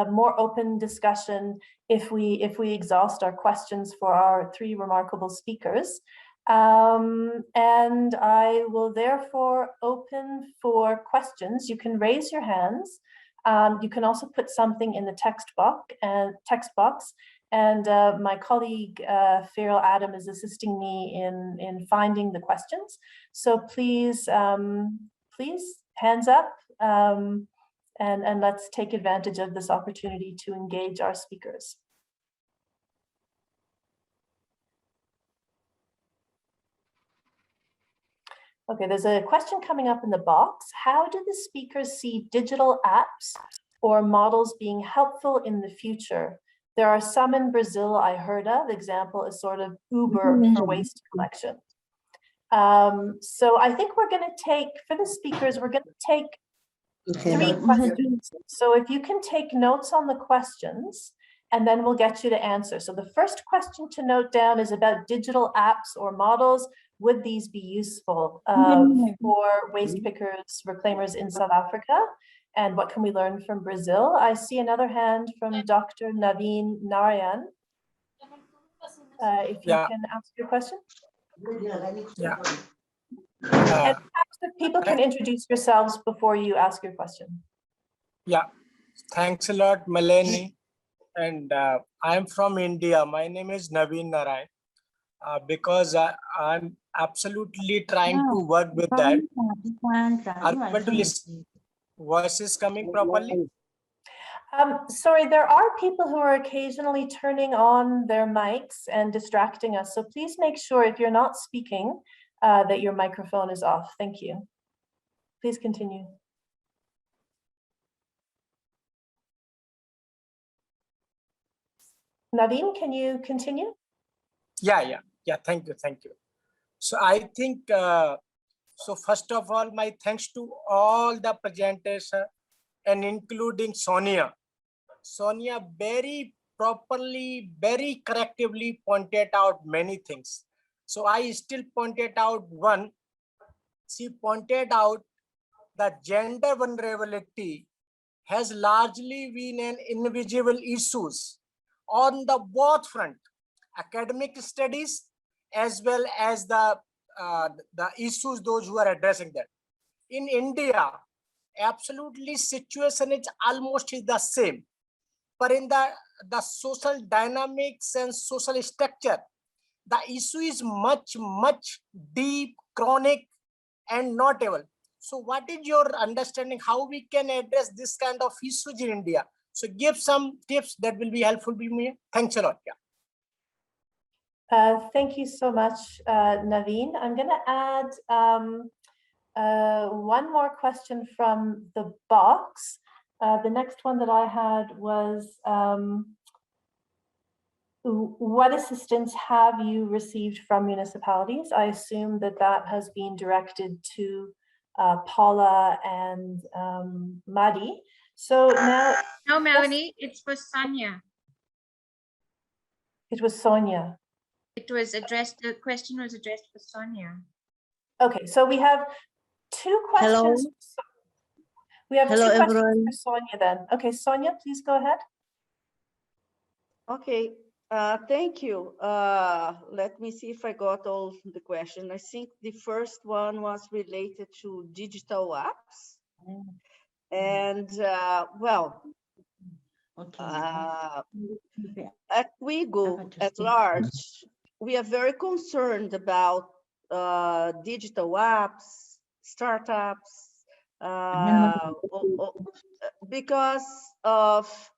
S1: more open discussion if we exhaust our questions for our three remarkable speakers. And I will therefore open for questions. You can raise your hands. You can also put something in the text box. And my colleague, Farrell Adam, is assisting me in finding the questions. So please, please, hands up, and let's take advantage of this opportunity to engage our speakers. Okay, there's a question coming up in the box. How do the speakers see digital apps or models being helpful in the future? There are some in Brazil I heard of. Example is sort of Uber for waste collection. So I think we're going to take, for the speakers, we're going to take three questions. So if you can take notes on the questions, and then we'll get you to answer. So the first question to note down is about digital apps or models. Would these be useful for waste pickers, reclaimers in South Africa? And what can we learn from Brazil? I see another hand from Dr. Naveen Narayan. If you can ask your question.
S6: Yeah.
S1: And perhaps if people can introduce yourselves before you ask your question.
S6: Yeah, thanks a lot, Melanie. And I'm from India. My name is Naveen Narayan. Because I'm absolutely trying to work with that. Are you able to listen? Voice is coming properly?
S1: Sorry, there are people who are occasionally turning on their mics and distracting us. So please make sure if you're not speaking that your microphone is off. Thank you. Please continue. Naveen, can you continue?
S6: Yeah. Thank you. So I think, so first of all, my thanks to all the presenters and including Sonia. Sonia very properly, very correctively pointed out many things. So I still pointed out one. She pointed out that gender vulnerability has largely been an invisible issue on the both front, academic studies as well as the issues those who are addressing that. In India, absolutely situation is almost the same, but in the social dynamics and social structure, the issue is much deep, chronic, and notable. So what is your understanding how we can address this kind of issues in India? So give some tips that will be helpful to me. Thanks a lot. Yeah.
S1: Thank you so much, Naveen. I'm going to add one more question from the box. The next one that I had was what assistance have you received from municipalities? I assume that that has been directed to Paula and Madi. So now
S7: No, Melanie, it's for Sonia.
S1: it was Sonia.
S7: It was addressed, the question was addressed for Sonia.
S1: Okay, so we have two questions. We have
S5: Hello,
S1: two questions
S5: everyone.
S1: for Sonia then. Okay, Sonia, please go ahead.
S5: Okay, thank you. Let me see if I got all the questions. I think the first one was related to digital apps. And well, at WeGo at large, we are very concerned about digital apps, startups, because of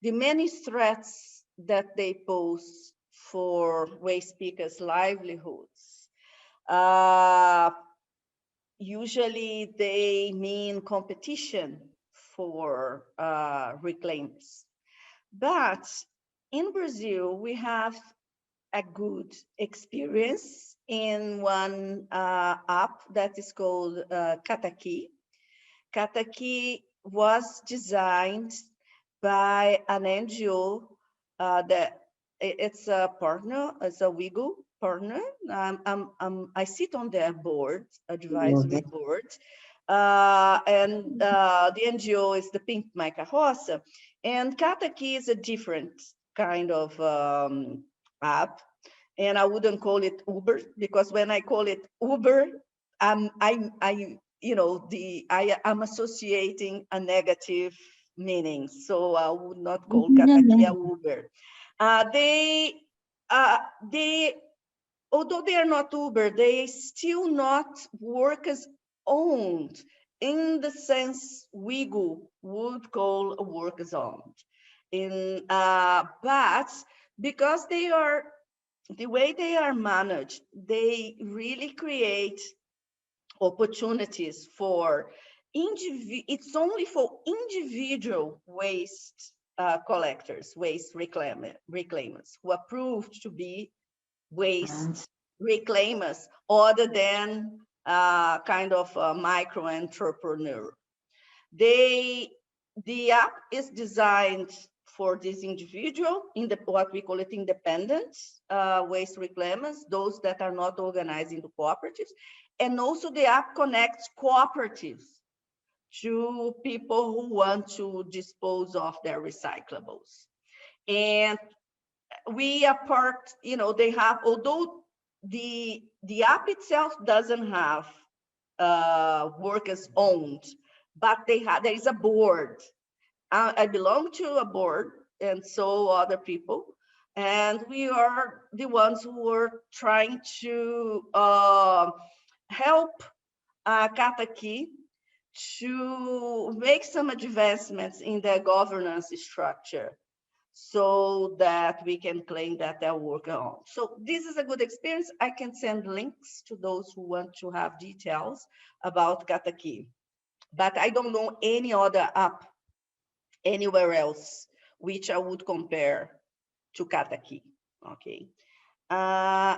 S5: the many threats that they pose for waste speakers' livelihoods. Usually they mean competition for reclaimers. But in Brazil, we have a good experience in one app that is called Cataqui. Cataqui was designed by an NGO that it's a partner, it's a WeGo partner. I sit on their board, advisory board, and the NGO is the Pink My Carroça, and Cataqui is a different kind of app, and I wouldn't call it Uber, because when I call it Uber, I'm associating a negative meaning, so I would not call Cataqui a Uber. Although they are not Uber, they still not workers owned in the sense WeGo would call a workers owned. But because they are, the way they are managed, they really create opportunities for it's only for individual waste collectors, waste reclaimers who are proved to be waste reclaimers, other than kind of a micro entrepreneur. The app is designed for this individual, in what we call it independent waste reclaimers, those that are not organized into cooperatives. And also the app connects cooperatives to people who want to dispose of their recyclables. And we are part, they have, although the app itself doesn't have workers owned, but there is a board. I belong to a board, and so other people, and we are the ones who are trying to help Cataqui to make some advancements in their governance structure, so that we can claim that they're working on. So this is a good experience. I can send links to those who want to have details about Cataqui, but I don't know any other app anywhere else which I would compare to Cataqui. Okay. I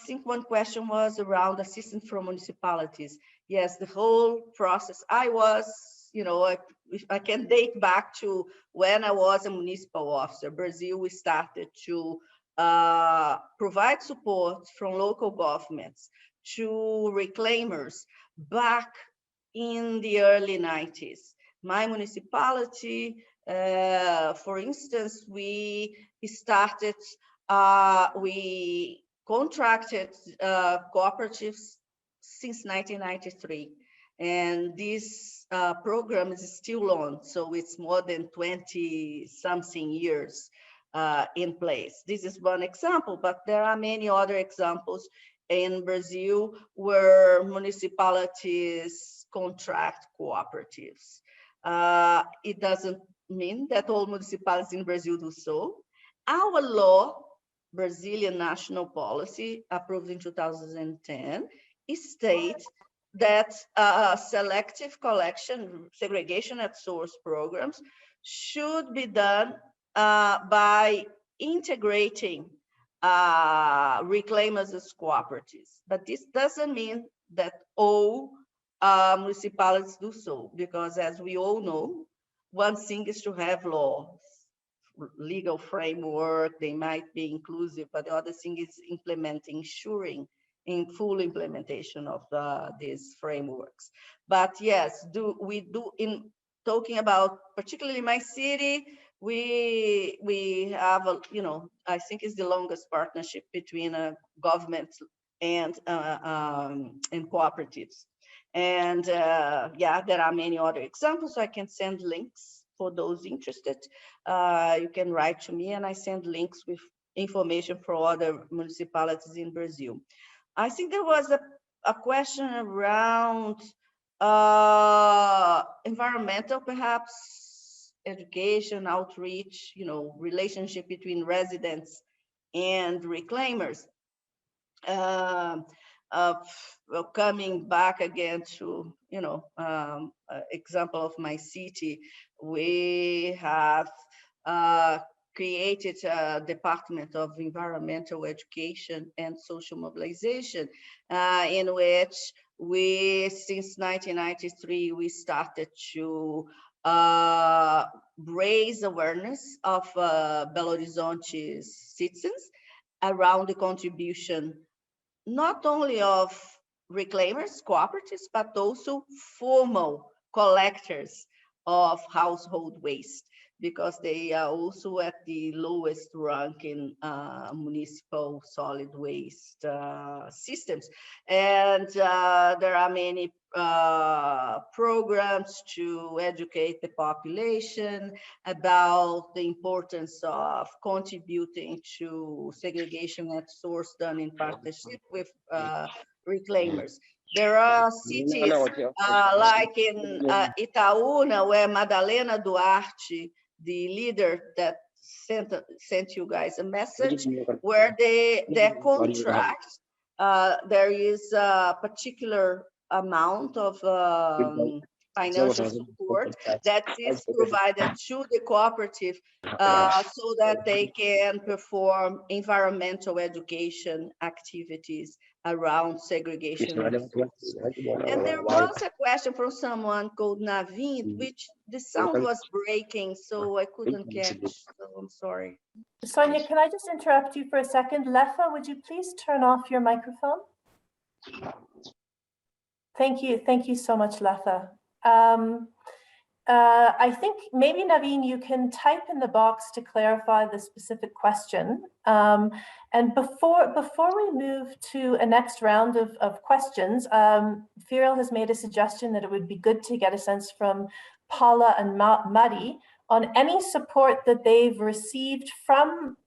S5: think one question was around assistance from municipalities. Yes, the whole process. I was, if I can date back to when I was a municipal officer, Brazil, we started to provide support from local governments to reclaimers back in the early 90s. My municipality, for instance, we started, we contracted cooperatives since 1993. And this program is still on, so it's more than 20-something years in place. This is one example, but there are many other examples in Brazil where municipalities contract cooperatives. It doesn't mean that all municipalities in Brazil do so. Our law, Brazilian national policy, approved in 2010, states that selective collection, segregation at source programs should be done by integrating reclaimers as cooperatives. But this doesn't mean that all municipalities do so, because as we all know, one thing is to have laws, legal framework, they might be inclusive, but the other thing is implementing, ensuring in full implementation of these frameworks. But yes, we do in talking about particularly my city, we have a, I think it's the longest partnership between a government and cooperatives. And yeah, there are many other examples. I can send links for those interested. You can write to me and I send links with information for other municipalities in Brazil. I think there was a question around environmental, perhaps, education, outreach, relationship between residents and reclaimers. Coming back again to, example of my city, we have created a Department of Environmental Education and Social Mobilization, in which we, since 1993, we started to raise awareness of Belo Horizonte's citizens around the contribution not only of reclaimers, cooperatives, but also formal collectors of household waste, because they are also at the lowest rank in municipal solid waste systems. And there are many programs to educate the population about the importance of contributing to segregation at source done in partnership with reclaimers. There are cities like in Itaúna, where Madalena Duarte, the leader that sent you guys a message, where their contract, there is a particular amount of financial support that is provided to the cooperative so that they can perform environmental education activities around segregation. And there was a question from someone called Naveen, which the sound was breaking, so I couldn't catch, so I'm sorry.
S1: Sonia, can I just interrupt you for a second? Lefa, would you please turn off your microphone? Thank you so much, Lefa. I think maybe Naveen, you can type in the box to clarify the specific question. And before we move to a next round of questions, Firil has made a suggestion that it would be good to get a sense from Paula and Mari on any support that they've received from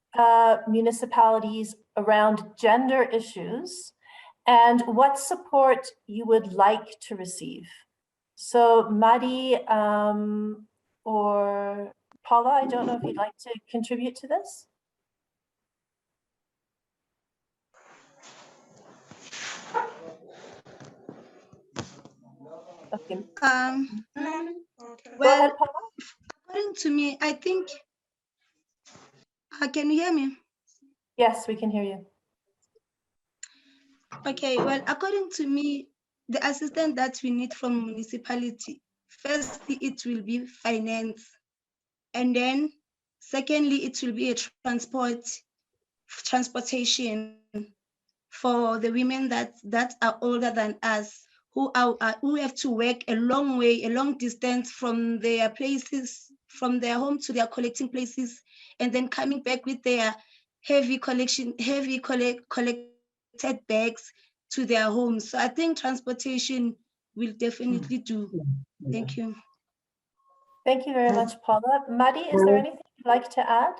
S1: municipalities around gender issues and what support you would like to receive. So Mari or Paula, I don't know if you'd like to contribute to this. Okay.
S3: Well,
S1: ahead, Paula.
S3: According to me, I think, can you hear me?
S1: Yes, we can hear you.
S3: Okay, well, according to me, the assistance that we need from municipality, firstly, it will be finance. And then secondly, it will be a transportation for the women that are older than us, who have to work a long way, a long distance from their places, from their home to their collecting places, and then coming back with their collected bags to their homes. So I think transportation will definitely do. Thank you.
S1: Thank you very much, Paula. Mari, is there anything you'd like to add?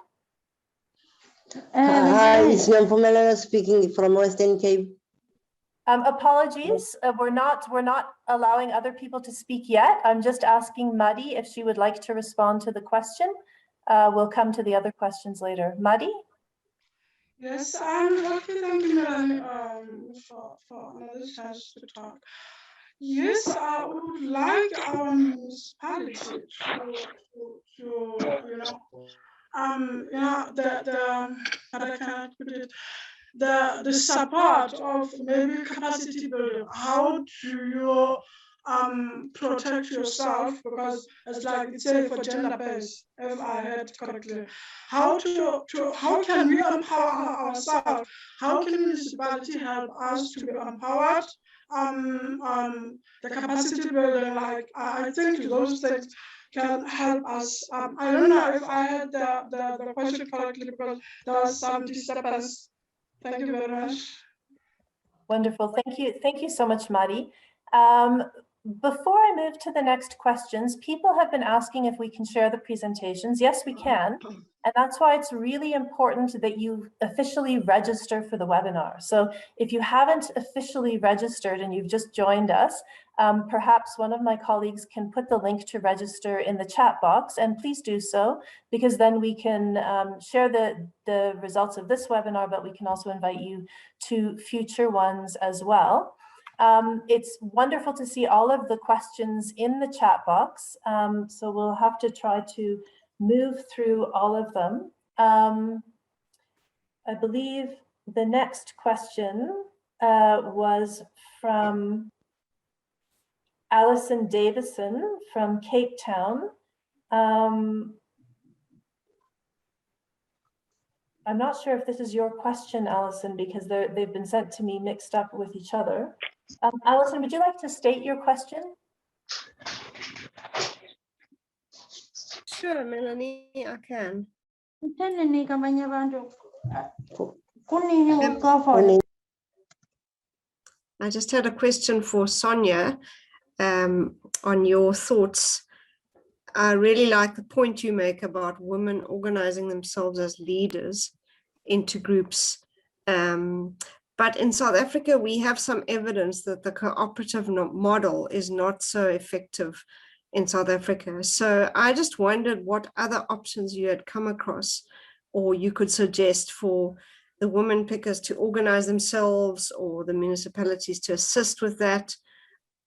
S8: Hi, it's Melanie speaking from Western Cape.
S1: Apologies, we're not allowing other people to speak yet. I'm just asking Mari if she would like to respond to the question. We'll come to the other questions later. Mari?
S4: Yes, I'm okay. Thank you, Melanie, for another chance to talk. Yes, I would like our municipality to how can I put it? The support of maybe capacity building. How do you protect yourself? Because it's like it's safe for gender based, if I heard correctly. How can we empower ourselves? How can municipality help us to be empowered? The capacity building, like I think those things can help us. I don't know if I had the question correctly because there was some disturbance. Thank you very much.
S1: Wonderful. Thank you so much, Mari. Before I move to the next questions, people have been asking if we can share the presentations. Yes, we can. And that's why it's really important that you officially register for the webinar. So if you haven't officially registered and you've just joined us, perhaps one of my colleagues can put the link to register in the chat box, and please do so, because then we can share the results of this webinar, but we can also invite you to future ones as well. It's wonderful to see all of the questions in the chat box. So we'll have to try to move through all of them. I believe the next question was from Alison Davison from Cape Town. I'm not sure if this is your question, Alison, because they've been sent to me mixed up with each other. Alison, would you like to state your question?
S9: Sure, Melanie, I can. I just had a question for Sonia on your thoughts. I really like the point you make about women organizing themselves as leaders into groups. But in South Africa, we have some evidence that the cooperative model is not so effective in South Africa. So I just wondered what other options you had come across or you could suggest for the women pickers to organize themselves or the municipalities to assist with that.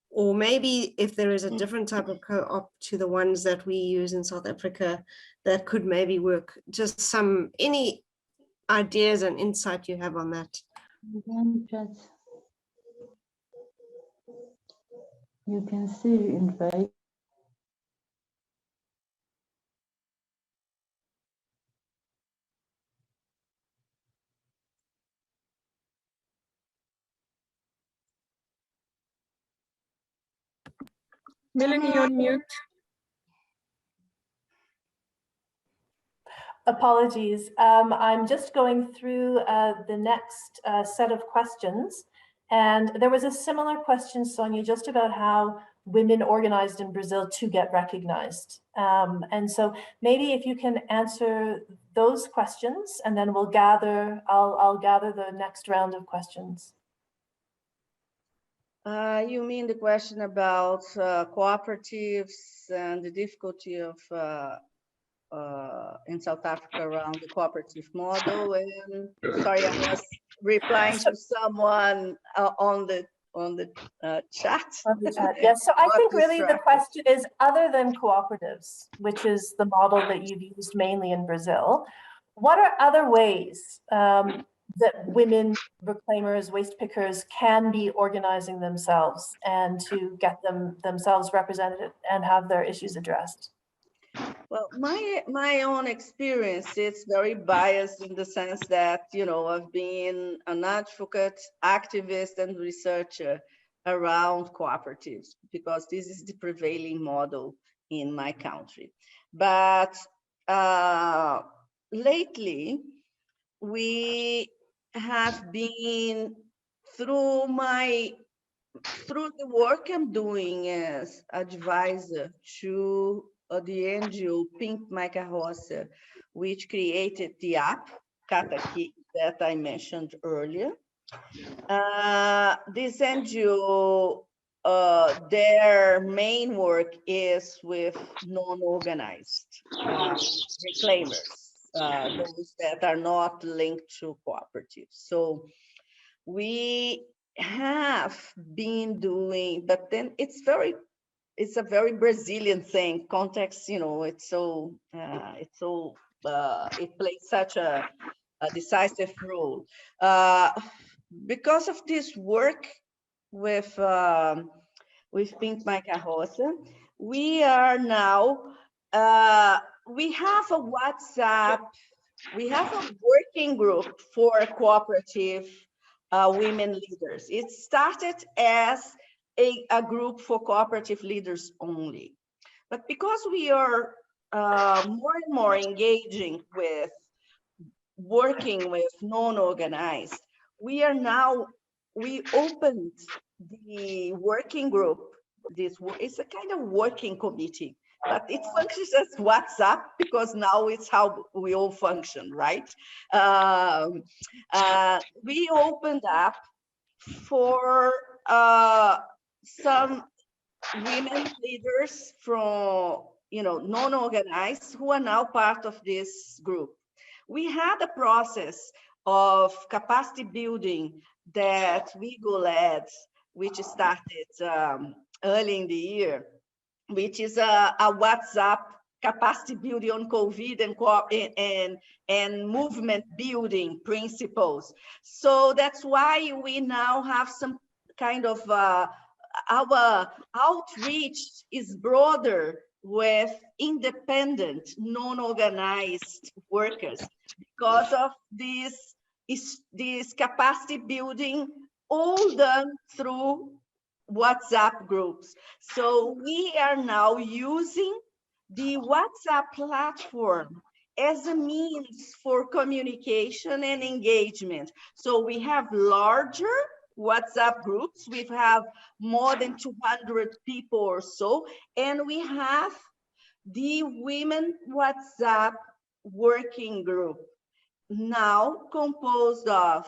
S9: Or maybe if there is a different type of co-op to the ones that we use in South Africa that could maybe work. Just any ideas and insight you have on that.
S10: You can see invite.
S9: Melanie, you're on mute.
S1: Apologies. I'm just going through the next set of questions. And there was a similar question, Sonia, just about how women organized in Brazil to get recognized. And so maybe if you can answer those questions, and then we'll I'll gather the next round of questions.
S5: You mean the question about cooperatives and the difficulty of in South Africa around the cooperative model? And sorry, I was replying to someone on the chat.
S1: Yes, so I think really the question is, other than cooperatives, which is the model that you've used mainly in Brazil, what are other ways that women reclaimers, waste pickers can be organizing themselves and to get themselves represented and have their issues addressed?
S5: Well, my own experience, it's very biased in the sense that, you know, I've been an advocate, activist, and researcher around cooperatives because this is the prevailing model in my country. But lately, we have been through the work I'm doing as advisor to the NGO Pink My Carroça, which created the app Kataki that I mentioned earlier. This NGO, their main work is with non-organized reclaimers, those that are not linked to cooperatives. So we have been doing, but then it's a very Brazilian thing. Context, you know, it's so it plays such a decisive role. Because of this work with Pink My Carroça, we are now, we have a WhatsApp, we have a working group for cooperative women leaders. It started as a group for cooperative leaders only. But because we are more and more engaging with working with non-organized, we opened the working group. It's a kind of working committee, but it functions as WhatsApp because now it's how we all function, right? We opened up for some women leaders from, non-organized who are now part of this group. We had a process of capacity building that WIGO led, which started early in the year, which is a WhatsApp capacity building on COVID and movement building principles. So that's why we now have some kind of our outreach is broader with independent, non-organized workers because of this capacity building, all done through WhatsApp groups. So we are now using the WhatsApp platform as a means for communication and engagement. So we have larger WhatsApp groups. We have more than 200 people or so, and we have the Women WhatsApp Working Group, now composed of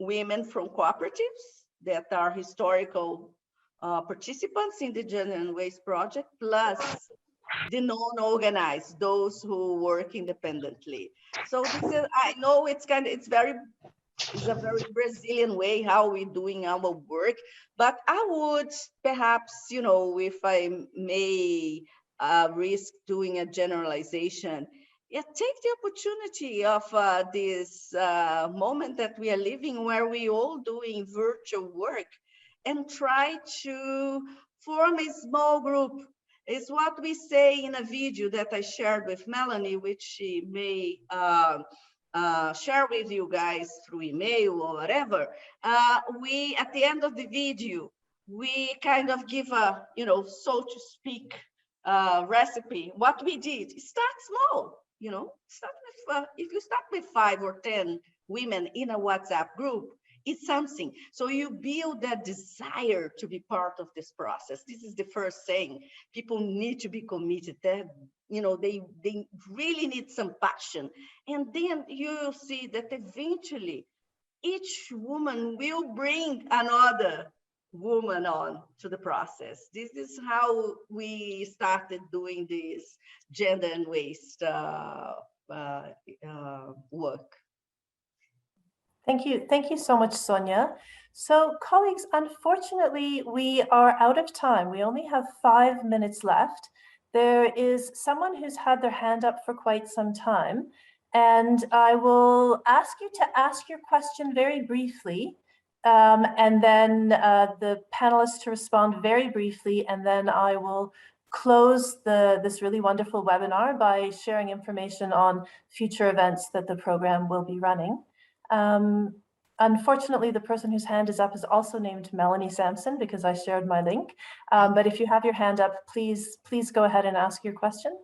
S5: women from cooperatives that are historical participants in the Gender and Waste Project, plus the non-organized, those who work independently. So this is, I know it's a very Brazilian way how we're doing our work, but I would perhaps, if I may risk doing a generalization, take the opportunity of this moment that we are living where we all doing virtual work and try to form a small group. It's what we say in a video that I shared with Melanie, which she may share with you guys through email or whatever. We, at the end of the video, we kind of give a, so to speak, recipe. What we did, start small, start with, if you start with 5 or 10 women in a WhatsApp group, it's something. So you build that desire to be part of this process. This is the first thing. People need to be committed. They really need some passion. And then you'll see that eventually each woman will bring another woman on to the process. This is how we started doing this gender and waste work.
S1: Thank you so much, Sonia. So colleagues, unfortunately, we are out of time. We only have 5 minutes left. There is someone who's had their hand up for quite some time, and I will ask you to ask your question very briefly, and then the panelists to respond very briefly, and then I will close this really wonderful webinar by sharing information on future events that the program will be running. Unfortunately, the person whose hand is up is also named Melanie Sampson because I shared my link. But if you have your hand up, please go ahead and ask your question.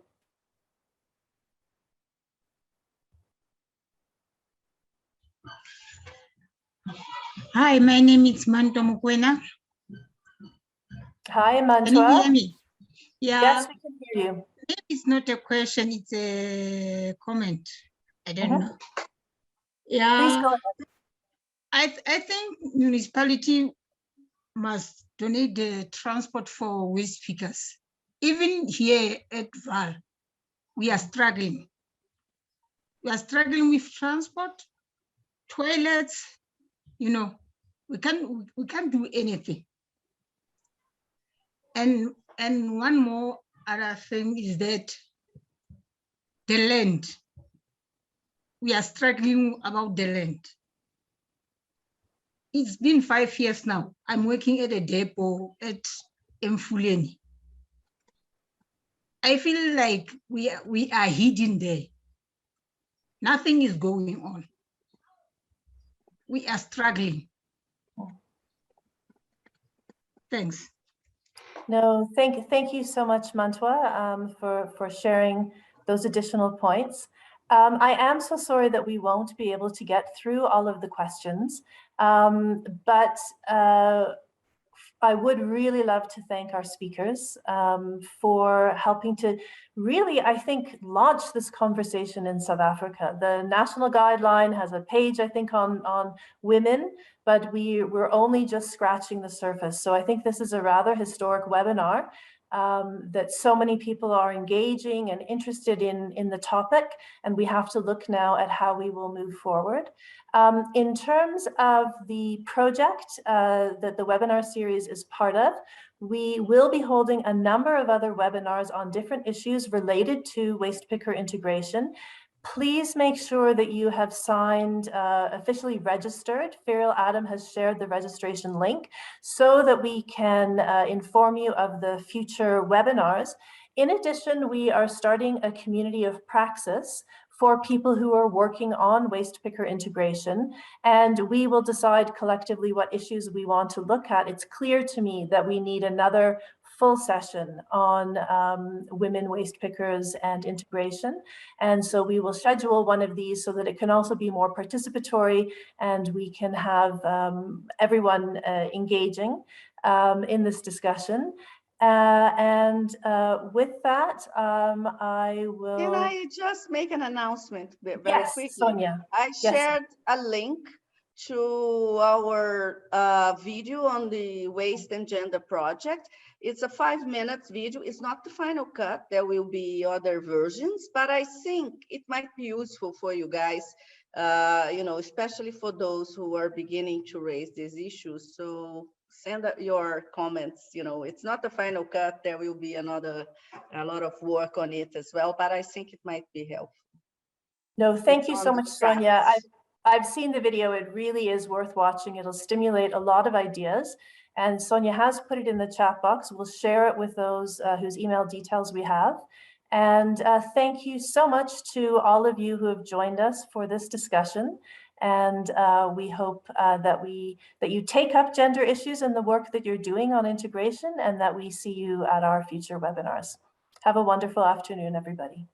S11: Hi, my name is Manto Mukwena.
S1: Hi, Manto.
S11: Can you hear me? Yeah.
S1: Yes, we can hear you.
S11: It's not a question, it's a comment. I don't know. Yeah.
S1: Please go ahead.
S11: I think municipality must donate the transport for waste pickers. Even here at Val, we are struggling. We are struggling with transport, toilets, we can't do anything. And one more other thing is that the land. We are struggling about the land. It's been 5 years now. I'm working at a depot at Mfuleni. I feel like we are hidden there. Nothing is going on. We are struggling. Thanks.
S1: No, thank you so much, Mantwa, for sharing those additional points. I am so sorry that we won't be able to get through all of the questions, but I would really love to thank our speakers for helping to really, I think, launch this conversation in South Africa. The national guideline has a page, I think, on women, but we're only just scratching the surface. So I think this is a rather historic webinar that so many people are engaging and interested in the topic, and we have to look now at how we will move forward. In terms of the project that the webinar series is part of, we will be holding a number of other webinars on different issues related to waste picker integration. Please make sure that you have signed, officially registered. Ferial Adam has shared the registration link so that we can inform you of the future webinars. In addition, we are starting a community of praxis for people who are working on waste picker integration, and we will decide collectively what issues we want to look at. It's clear to me that we need another full session on women waste pickers and integration. And so we will schedule one of these so that it can also be more participatory and we can have everyone engaging in this discussion. With that, I will.
S5: Can I just make an announcement very
S1: yes,
S5: quickly?
S1: Sonia.
S5: I
S1: Yes.
S5: shared a link to our video on the Waste and Gender Project. It's a 5 minutes video. It's not the final cut. There will be other versions, but I think it might be useful for you guys, especially for those who are beginning to raise these issues. So send your comments. It's not the final cut. There will be a lot of work on it as well, but I think it might be helpful.
S1: No, thank you so much, Sonia. I've seen the video. It really is worth watching. It'll stimulate a lot of ideas. And Sonia has put it in the chat box. We'll share it with those whose email details we have. And thank you so much to all of you who have joined us for this discussion. And we hope that you take up gender issues and the work that you're doing on integration, and that we see you at our future webinars. Have a wonderful afternoon, everybody.